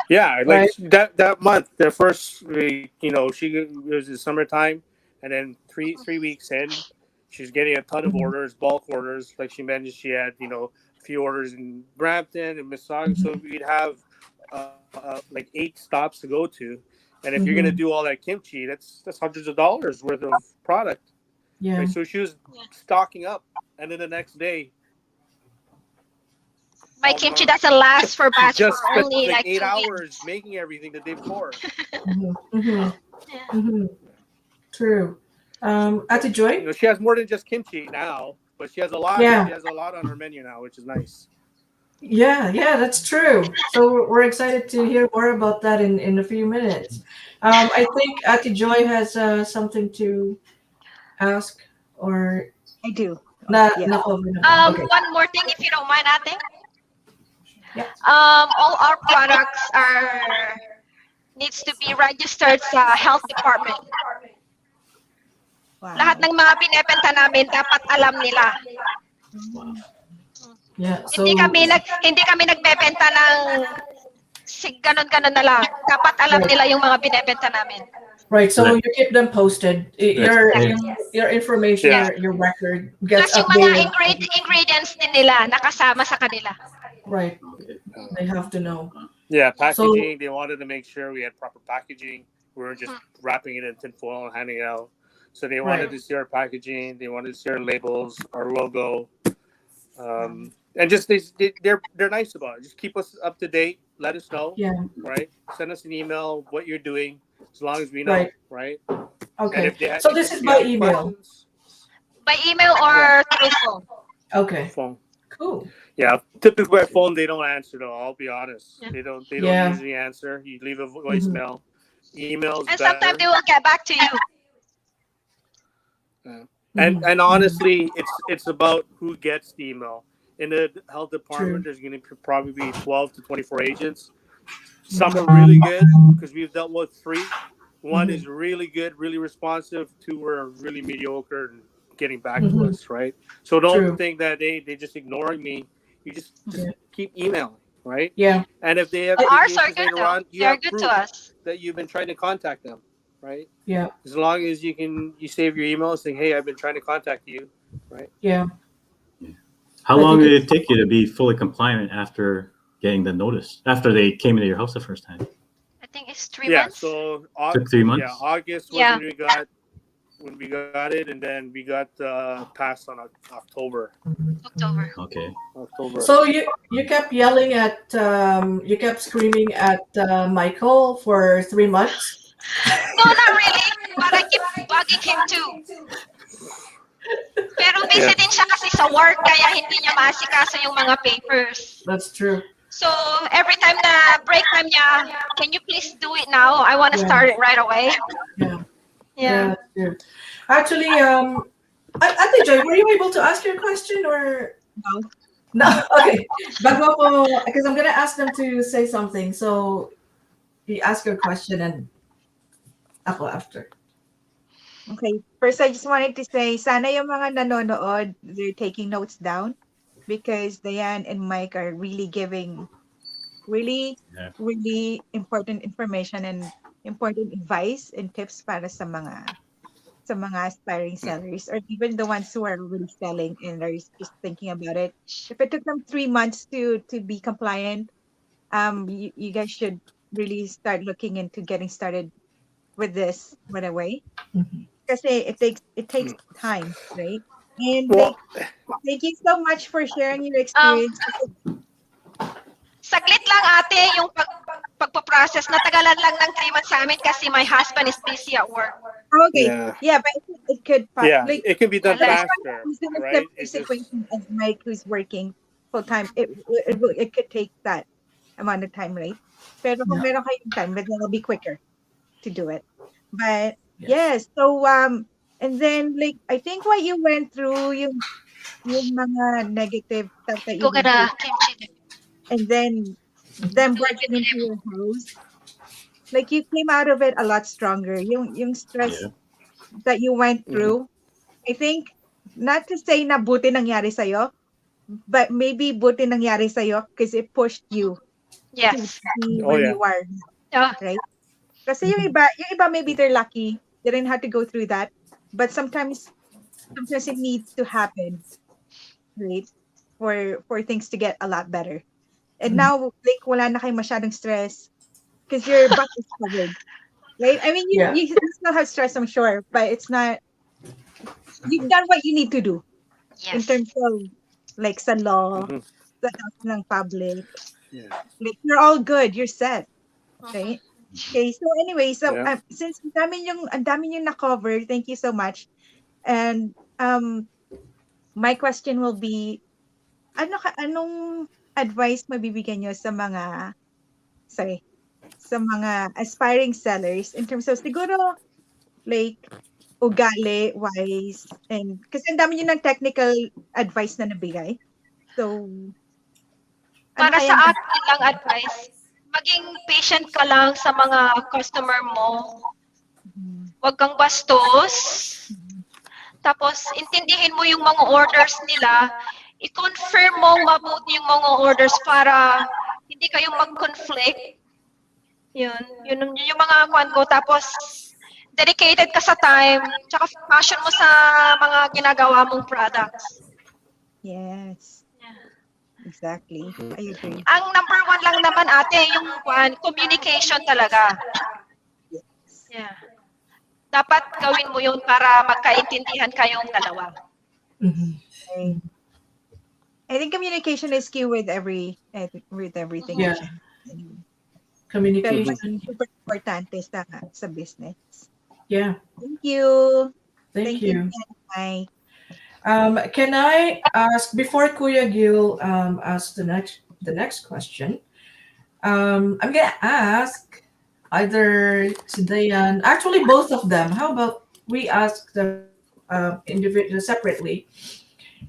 Yeah, like right? that month, the first week, it was the summertime, and then three weeks in, she's getting a ton of Mhm, orders, bulk orders. Like she mentioned, she had a few orders in Brampton and Mississauga, so mhm, we'd have like 8 stops to go to. And if you're gonna do mhm. all that kimchi, that's hundreds of dollars worth of product, right? Yeah. So she was Yeah. stocking up, and then the next day, My all kimchi gone. doesn't last for She batch for just spent only like like eight 2 weeks. hours making everything the day before. Mhm, mhm, Yeah. mhm. True. Ate So Joy? she has more than just kimchi now, but she has a lot. Yeah. She has a lot on her menu now, which is nice. Yeah, yeah, that's true. So we're excited to hear more about that in a few minutes. I think Ate Joy has something to ask or I do. not. Yeah. Not over now. Okay. One more thing, if you don't mind, ate. Yeah. All our products are needs to be registered sa health department. Lahat Wow. ng mga binebenta namin dapat alam nila. Wow. Yeah. Hindi So kami nagbebenta ng ganon-ganon na lang. Dapat alam right, nila yung mga binebenta namin. right. So So that you keep them posted. that's Your great. your your information, Yeah, Yes. your record gets Plus yung mga updated. ingredients din nila nakasama sa kanila. Right. Okay. They have to know. yeah. So Packaging. They wanted to make sure we had proper packaging. We weren't just wrapping it in tinfoil and handing it out. So they wanted right. to see our packaging. They wanted to see our labels, our logo, and just they're nice about it. Just keep us up to date. Let us know, Yeah. right? Send us an email what you're doing, as long as we know, Right. right? And Okay. if they So this if is you by have email. questions, By email yeah, or through phone. Okay. phone. Cool. Yeah, typically by phone they don't answer though. I'll be honest, Yeah. they don't Yeah. usually answer. You leave a Hmm. voicemail. Email's And sometimes better. they will get back to you. Yeah. Hmm. And Hmm. honestly, it's about who gets the email. In the health department, True. there's going to probably be 12 to 24 agents. Some are Hmm. really good because we've dealt with 3. One Hmm. is really good, really responsive. 2 were really mediocre and getting back to Hmm. us, right? So don't True. think that they just ignoring me. You just Yeah. keep emailing, right? Yeah. And if they have I- big Ours are issues good later though. on, you They are have good to proof us. that you've been trying to contact them, right? Yeah. As long as you save your email saying, "Hey, I've been trying to contact you," right? Yeah. How I long think did it's it take you to be fully compliant after getting the notice after they came into your house the first time? I think it's 3 Yeah, months. so Took 3 months. yeah, August was Yeah. when we got it, and then we got passed on October. October. Okay. October. So you kept yelling at you kept screaming at Michael for 3 months. No, not really. But I keep bugging him too. Pero busy din siya kasi sa work, kaya hindi niya maasikaso yung mga papers. That's true. So, every time na break time niya, can you please do it now? I want to Yeah. start it right away. Yeah. Yeah. That's true. Actually, Ate Joy, were you able to ask your question or No. no? Okay. Bago ko, because I'm gonna ask them to say something. So you ask your question and ako after. Okay. First, I just wanted to say, sana yung mga nanonood, they're taking notes down because Diane and Mike are really giving really, Yeah. really important information and important advice and tips para sa mga aspiring sellers or even the ones who are really selling and are just thinking about it. If it took them 3 months to be compliant, you guys should really start looking into getting started with this right away. Mhm. Kasi it takes time, right? And Well, thank you so much for sharing your Um, experience. saglit lang ate yung pagpaprocess. Natagalan lang ng 3 months sa amin kasi my husband is busy at work. Okay, yeah, but it could yeah, like it can be done Unless- faster, who's in a right? similar It's just, situation as Mike, who's working full time. It could take that amount of time, right? Pero kung meron kayong time, but it'll be quicker to do it. But yes, so and then like I think what you went through, yung mga negative stuff that you Go went get a through, kimchi. and then them breaking into your house, like you came out of it a lot stronger. Yung stress Yeah. that you went through, I think, not to say na buti nangyari sa'yo, but maybe buti nangyari sa'yo because it pushed you to Yes. be Oh, where yeah. you are, Oh, right? Kasi yung iba maybe they're lucky, they didn't have to go through that, but sometimes it needs to happen, right? For things to get a lot better. And now, like, wala na kayong masyadong stress because your back is covered, right? I mean, you still have stress, I'm sure, but it's not. You've done what you need to do in yes. terms of like sa law, Mhm. sa health ng public. Yeah. Like, you're all good. You're set, right? Mhm. Okay. So anyway, Yeah. since ang dami yung na-cover, thank you so much. And my question will be, anong advice mabibigyan nyo sa mga aspiring sellers in terms of siguro like ugali wise, and kasi ang dami nyo ng technical advice na nabigay. So Para kayang sa akin lang advice, maging patient ka lang sa mga customer mo. Huwag kang bastos. Tapos, intindihin mo yung mga orders nila. I-confirm mo mabuti yung mga orders para hindi kayo mag-conflict. Yun yung mga kwan ko. Tapos, dedicated ka sa time, tsaka passion mo sa mga ginagawa mong products. Yes. Exactly. I agree. Ang number one lang naman ate, yung communication talaga. Yeah. Dapat gawin mo yun para magkaintindihan kayong dalawa. Okay. I think communication is key with everything. Yeah. Communication. Super importante sa business. Yeah. Thank you. Thank you. Bye. Can I ask before Kuya Gil asks the next question? I'm gonna ask either si Dayan, actually both of them. How about we ask them individually separately?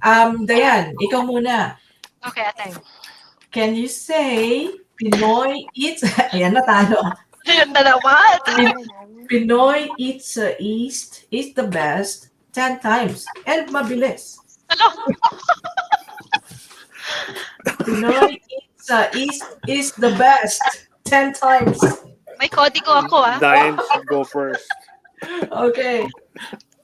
Dayan, ikaw muna. Okay, ate. Can you say Pinoy eats? Ayan, natalo. Yun na naman. Pinoy eats East is the best 10 times and mabilis. Ano? Pinoy eats East is the best 10 times. May kodigo ako ah. Diane should go first. Okay.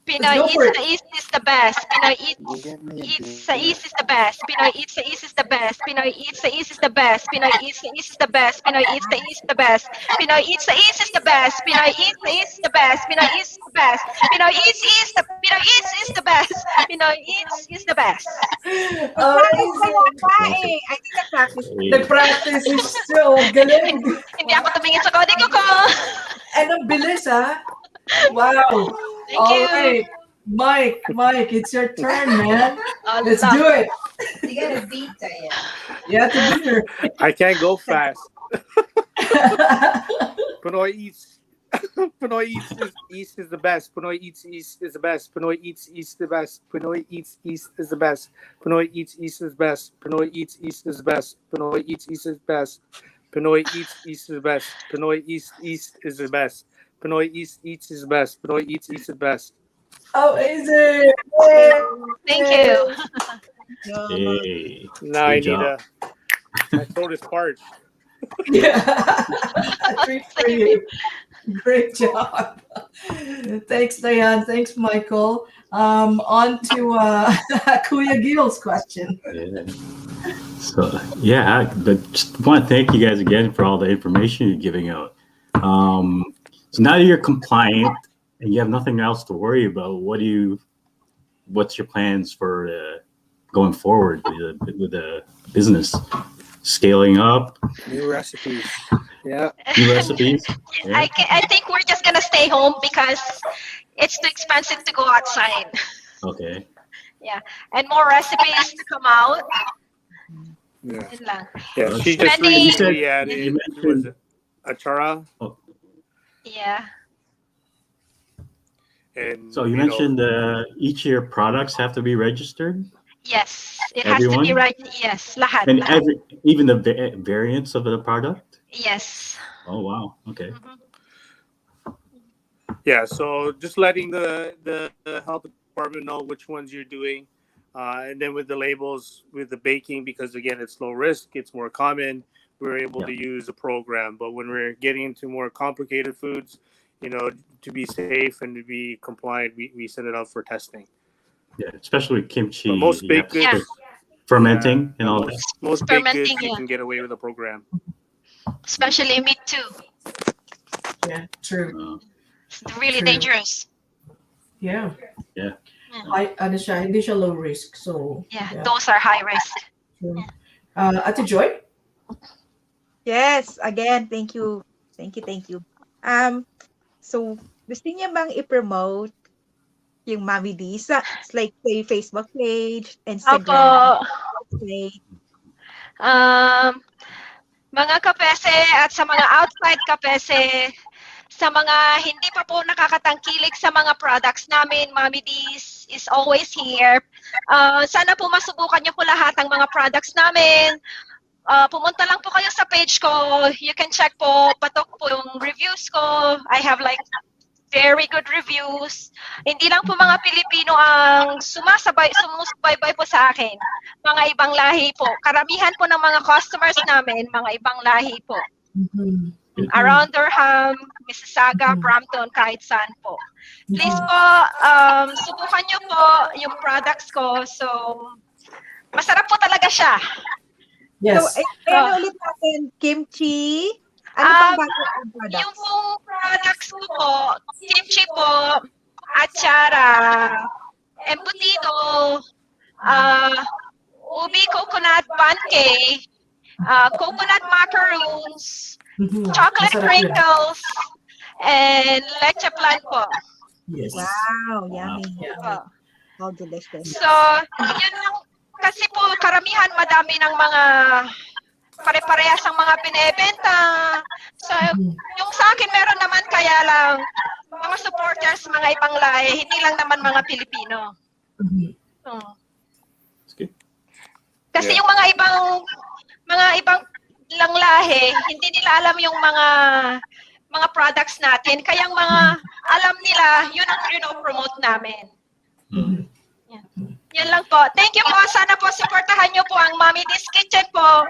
Pinoy go Eats for it. sa East is the best. Pinoy Eats sa East is the best. Pinoy Eats sa East is the best. Pinoy Eats sa East is the best. Pinoy Eats sa East is the best. Pinoy Eats sa East is the best. Pinoy Eats sa East is the best. Pinoy Eats sa East is the best. Pinoy Eats is the best. Pinoy Eats is the best. Pinoy Eats is the best. Nag-practice ka Amazing. yata eh. I think nag-practice. Nag-practice is so galing. Hindi ako tumingin sa kodigo ko. And ang bilis, ha? Wow. Thank All you. right. Mike, it's your turn, man. Oh, Let's love. do it. You gotta beat Diana. You have to beat her. I can't go fast. Pinoy Eats. Pinoy East is the best. Pinoy Eats East is the best. Pinoy Eats East the best. Pinoy Eats East is the best. Pinoy Eats East is best. Pinoy Eats East is best. Pinoy Eats East is best. Pinoy Eats East is best. Pinoy East East is the best. Pinoy East Eats is best. Pinoy Eats East is best. Amazing. Thank you. Hey, Now I good need job. my throat is parched. Yeah. Treat for you. Great job. Thanks, Diane. Thanks, Michael. On to Kuya Gil's question. Yeah. So yeah, but just want to thank you guys again for all the information you're giving out. So now that you're compliant and you have nothing else to worry about, what's your plans for going forward with the business, scaling up, New recipes. Yeah. new recipes? Yeah. I think we're just gonna stay home because it's too expensive to go outside. Okay. Yeah, and more recipes to come out. Yeah. Yun lang. Yeah. She just Spending- recently You added mentioned- was it achara Yeah. and So you mentioned each of your products have to be registered, Yes, it has to be Everyone? right. Yes, lahat. and lahat. even the variants of the product. Yes. Oh wow. Okay. Mhm. yeah. So just letting the health department know which ones you're doing, and then with the labels with the baking, because again it's low risk, it's more common. We're able to use the program, but when we're getting into more complicated foods, to be safe and to be compliant, we send it out for testing. Yeah, especially with kimchi. But most you baked have to goods, put fermenting and all that. most baked goods, Fermenting, you yeah. can get away with the program. Especially meat too. Yeah, true. It's really True. dangerous. Yeah. Yeah. Hindi siya low risk. So, Yeah, those are high risk. True. Ate Joy? Yes, again, thank you. Thank you. So, gusto niya bang i-promote yung Mami D sa like say Facebook page, Instagram Opo. page? Mga kapese at sa mga outside kapese, sa mga hindi pa po nakakatangkilik sa mga products namin, Mami D's is always here. Sana po masubukan niyo po lahat ng mga products namin. Pumunta lang po kayo sa page ko. You can check po, patok po yung reviews ko. I have like very good reviews. Hindi lang po mga Pilipino ang sumusubaybay po sa akin. Mga ibang lahi po. Karamihan po ng mga customers namin, mga ibang lahi po. Around Durham, Mississauga, Brampton, kahit saan po. Please po, subukan nyo po yung products ko. So, masarap po talaga siya. Yes. So, ayun ulit natin, kimchi. Ano pang bago ang products? Yung pong products ko po, kimchi po, achara, embutido, ubi coconut pancake, coconut macaroons, chocolate Masarap yun. crinkles, and leche plan po. Yes. Wow, yummy. Po. How delicious. So, yun lang. Kasi po, karamihan madami ng mga pare-parehas ang mga binebenta. So, yung sa akin meron naman kaya lang mga supporters, mga ibang lahi, hindi lang naman mga Pilipino. Kasi yung mga ibang lang lahi, hindi nila alam yung mga products natin. Kaya yung mga alam nila, yun ang promote namin. Yan lang po. Thank you po. Sana po supportahan nyo po ang Mami D's Kitchen po.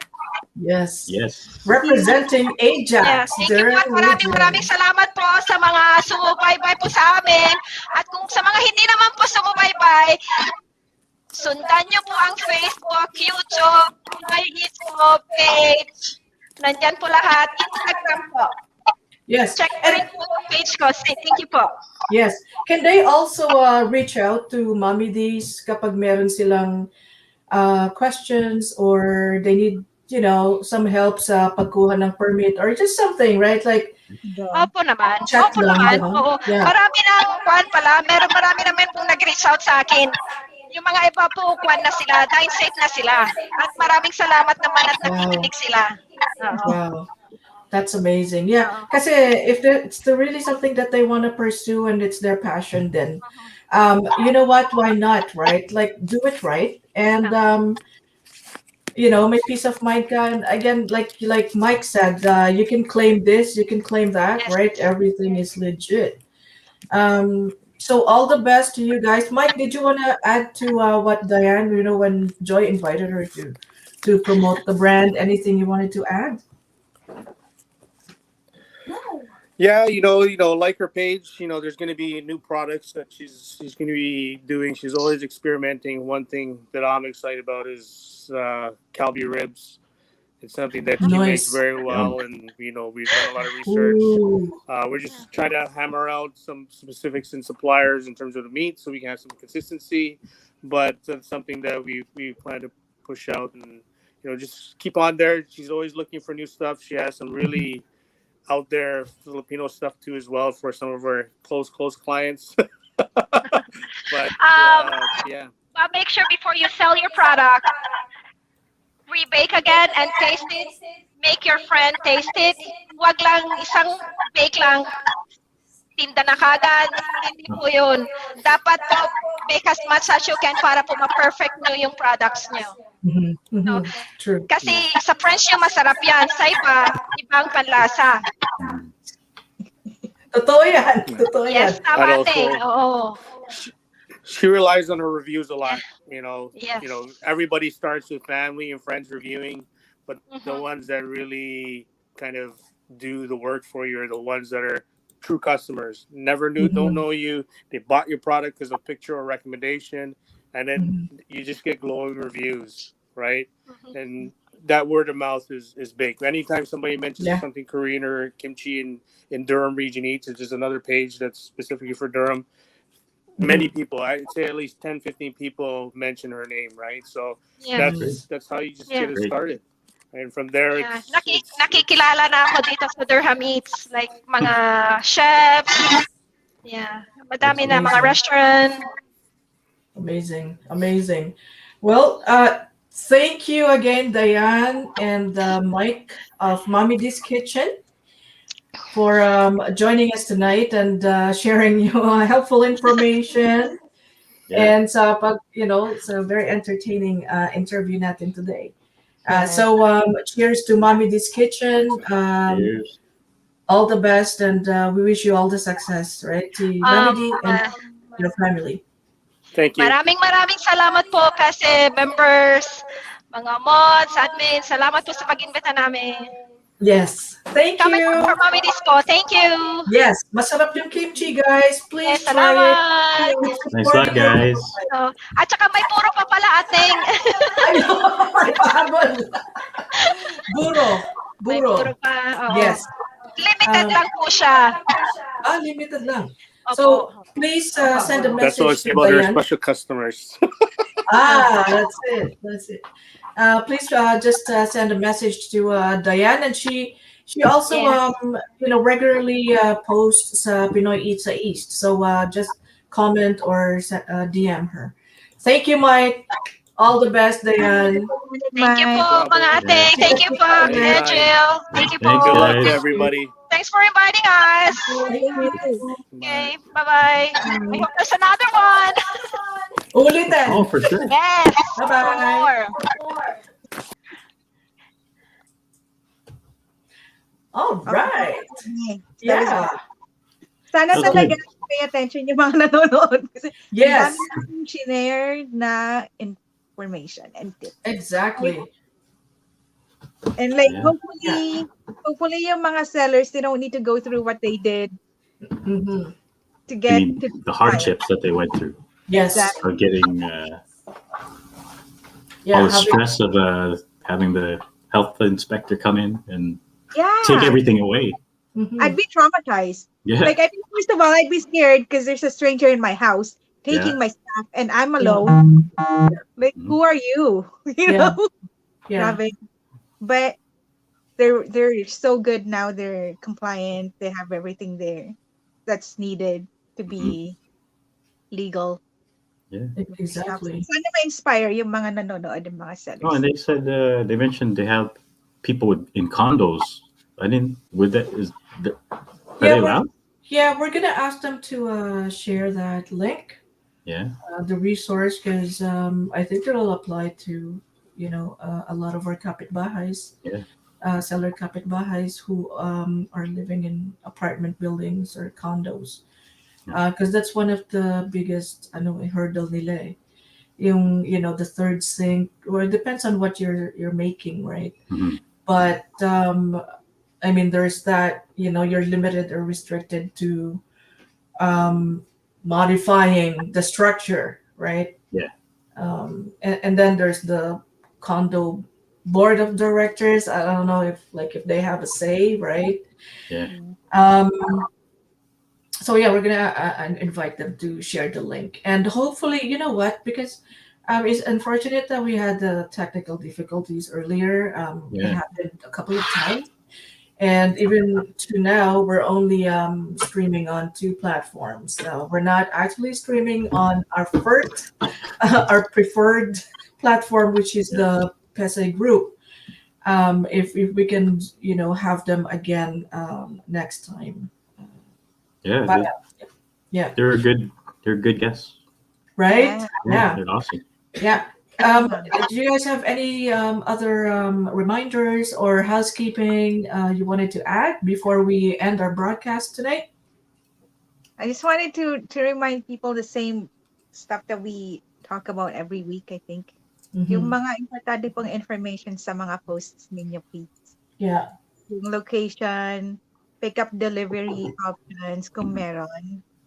Yes. Yes. Representing Yeah, Ajax. thank you po at maraming salamat po sa mga sumubaybay po sa amin. At kung sa mga hindi kabarangay. Sundan niyo po ang Facebook, YouTube, my Eats po page. Nandyan po lahat. Instagram po. Yes. Check And rin po ang page ko. Thank you po. yes. Can they also reach out to Mommy D's kapag meron silang questions or they need, some help sa pagkuha ng permit or just something, right? Like Opo naman. chat Opo lang, naman. gano'n? Oo. Yeah. Marami nang kuwan pala. Marami naman pong nag-reach out sa akin. Yung mga iba po, kuwan na sila. Dine safe na sila. At maraming salamat naman at nakikinig sila. Oo. Wow. That's amazing. Yeah. Kasi if it's really something that they want to pursue and it's their passion, then you know what? Why not, right? Like do it right. And may peace of mind ka. And again, like Mike said, you can claim this, you can claim that, Yes. right? Everything is legit. So all the best to you guys. Mike, did you want to add to what Diane, when Joy invited her to promote the brand? Anything you wanted to add? Yeah, like her page, there's going to be new products that she's going to be doing. She's always experimenting. One thing that I'm excited about is Calbee ribs. It's something that she makes Nice. very well, and we've done a lot of research. Ooh. We're just trying to hammer out some specifics and suppliers in terms of the meat, so we can have some consistency. But that's something that we plan to push out, and just keep on there. She's always looking for new stuff. She has some really out there Filipino stuff too as well for some of our close clients. But yeah. Make sure before you sell your product, rebake again and taste it. Make your friend taste it. Wag lang isang bake lang. Tinda na kagad. Hindi po yun. Dapat po bake as much as you can para po ma-perfect nyo yung products nyo. No? True. Kasi sa French yung masarap yan. Sa iba, ibang panlasa. Totoo yan. Totoo yan. Yes, tama ate. Oo. She relies on her reviews a lot. Yes. Everybody starts with family and friends reviewing, but the ones that really kind of do the work for you are the ones that are true customers. Don't know you. They bought your product because of picture or recommendation, and then you just get glowing reviews, right? And that word of mouth is big. Anytime somebody mentions something Korean or kimchi in Durham region eats, it's just another page that's specifically for Durham. Many people, I'd say at least 10, 15 people mention her name, right? So that's how you just get it started. And from there, it's nakikilala na ako dito sa Durham Eats. Like, mga chefs. Yeah. Madami na mga restaurant. Amazing. Well, thank you again, Diane and Mike of Mommy D's Kitchen for joining us tonight and sharing helpful information. And it's a very entertaining interview natin today. So cheers to Mommy D's Kitchen. Cheers. All the best, and we wish you all the success, right? To Mommy D and your family. Thank you. Maraming salamat po kasi members, mga mods, admin, salamat po sa pag-imbita namin. Yes. Thank Coming you. for Mommy D's po. Thank you. Yes. Masarap yung kimchi, guys. Please Yes, try salamat. it. Thanks a lot, guys. At saka may puro pa pala ating. May pahabol. Buro. May puro pa. Oo. Yes. Limited lang po siya. Limited lang. Opo. So, please send a That's message what's to about her Diane. special customers. That's it. Please just send a message to Diane, and she also regularly posts Pinoy Eats sa East. So just comment or DM her. Thank you, Mike. All the best, Diane. Thank you po, mga ate. Thank you po, Jill. Thank you po. Thanks, Good luck guys. to everybody. Thanks for inviting us. Okay, bye-bye. I hope there's another one. Ulitin. Oh, for sure. Yes. Bye-bye. More. All right. Yeah. Sana Okay. talaga pay attention yung mga nanonood. Kasi Yes. ang shinare na information and tips. Exactly. And like, Yeah. hopefully yung mga sellers, they don't need to go through what they did Mm-hmm. to I get mean, to the hardships that they went through. Yes. Or getting all Yeah. the stress of having the health inspector come in and take Yeah, everything away. I'd Mhm. be traumatized. Yeah, Like, I think first of all, I'd be scared because there's a stranger in my house yeah, taking my stuff and I'm Yeah. alone. Like, Mhm. who are you? You Yeah. know, Yeah. grabe. But they're so good now. They're compliant. They have everything there that's needed to Mhm. be legal. Yeah. Stuff. So, Exactly. sana ma-inspire yung mga nanonood, yung mga Oh, and sellers. they said they mentioned they have people in condos. I didn't. Would that is that, are Yeah, they we're allowed? yeah, we're gonna ask them to share that link, Yeah. the resource, because I think it'll apply to a lot of our kapitbahays, Yeah. seller kapitbahays who are living in apartment buildings or condos, Yeah. because that's one of the biggest hurdle nila. Yung the third sink, or it depends on what you're making, right? Mhm. But I mean, there's that you're limited or restricted to um, modifying the structure, right? Yeah. And then there's the condo board of directors. I don't know if they have a say, right? Yeah. Mm. Um, so yeah, we're gonna invite them to share the link, and hopefully, you know what? Because it's unfortunate that we had the technical difficulties earlier. It Yeah. happened a couple of times. And even to now, we're only streaming on two platforms. We're not actually streaming on our first, our preferred platform, which is Yeah. the PESA group. If we can, have them again next time. Yeah. But yeah, They're a good. They're good guests. right? Yeah. Yeah. Yeah, They're awesome. yeah. Yeah. Do you guys have any other reminders or housekeeping you wanted to add before we end our broadcast tonight? I just wanted to remind people the same stuff that we talk about every week, I think. Yung Mm-hmm. mga importante pong information sa mga posts ninyo, please. Yeah. Yung location, pick-up delivery options kung Mhm. meron,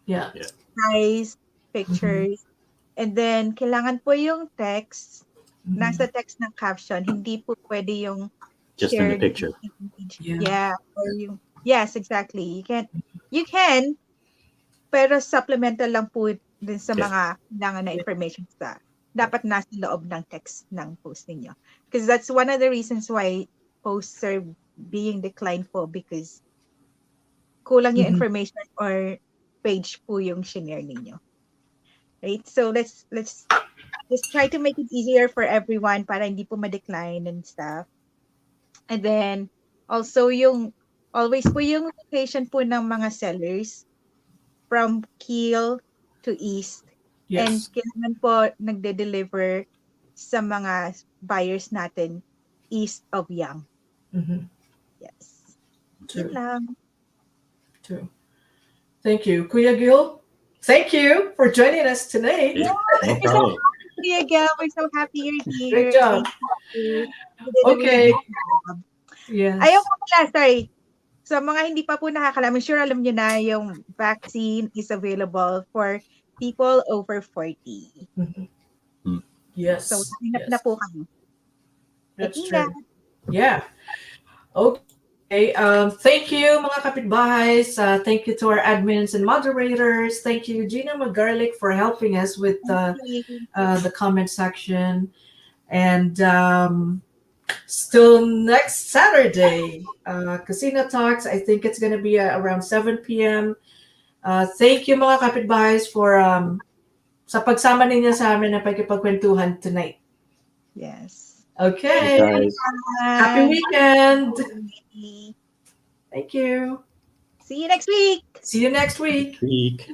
Yeah. Yeah. price, Mhm, pictures, and then kailangan po yung text, mhm. nasa text ng caption, hindi po pwede yung Just in the shared picture. image. Yeah. Yeah, or yung, yes, exactly. You can, pero supplemental lang po din sa Yeah. mga kailangan na Yeah. information dapat nasa loob ng text ng post ninyo. Because that's one of the reasons why posts are being declined po because kulang yung Mhm, information or page po yung shinare ninyo. Right? So let's just try to make it easier for everyone para hindi po ma-decline and stuff. And then also yung always po yung location po ng mga sellers from Kiel to East. And yes. kailangan po nagde-deliver sa mga buyers natin east of Yang. Mhm, Yes. Yun true, lang. true. Thank you, Kuya Gil. Thank you for joining us tonight. Okay. No We're so problem. happy again. We're so happy you're Great here. job. Thank you. You did a really Okay. good job. Ayaw Yes. ko pala, sorry. Sa mga hindi pa po nakakaalam, I'm sure alam nyo na yung vaccine is available for people over 40. Mhm. Mm. So, Yes. hanap na Yes. po kayo. That's Ingat. true. Yeah. Okay. Thank you, mga kapitbahays. Thank you to our admins and moderators. Thank you, Gina McGarlick, for helping us with the comment section. And still next Saturday, Casino Talks. I think it's going to be around 7 p.m. Thank you, mga kapitbahays, for sa pagsama ninyo sa amin na pagkipagkwentuhan tonight. Yes. Thanks, Okay. guys. Happy Bye. weekend. Thank you. See you next week. See you next week. Week.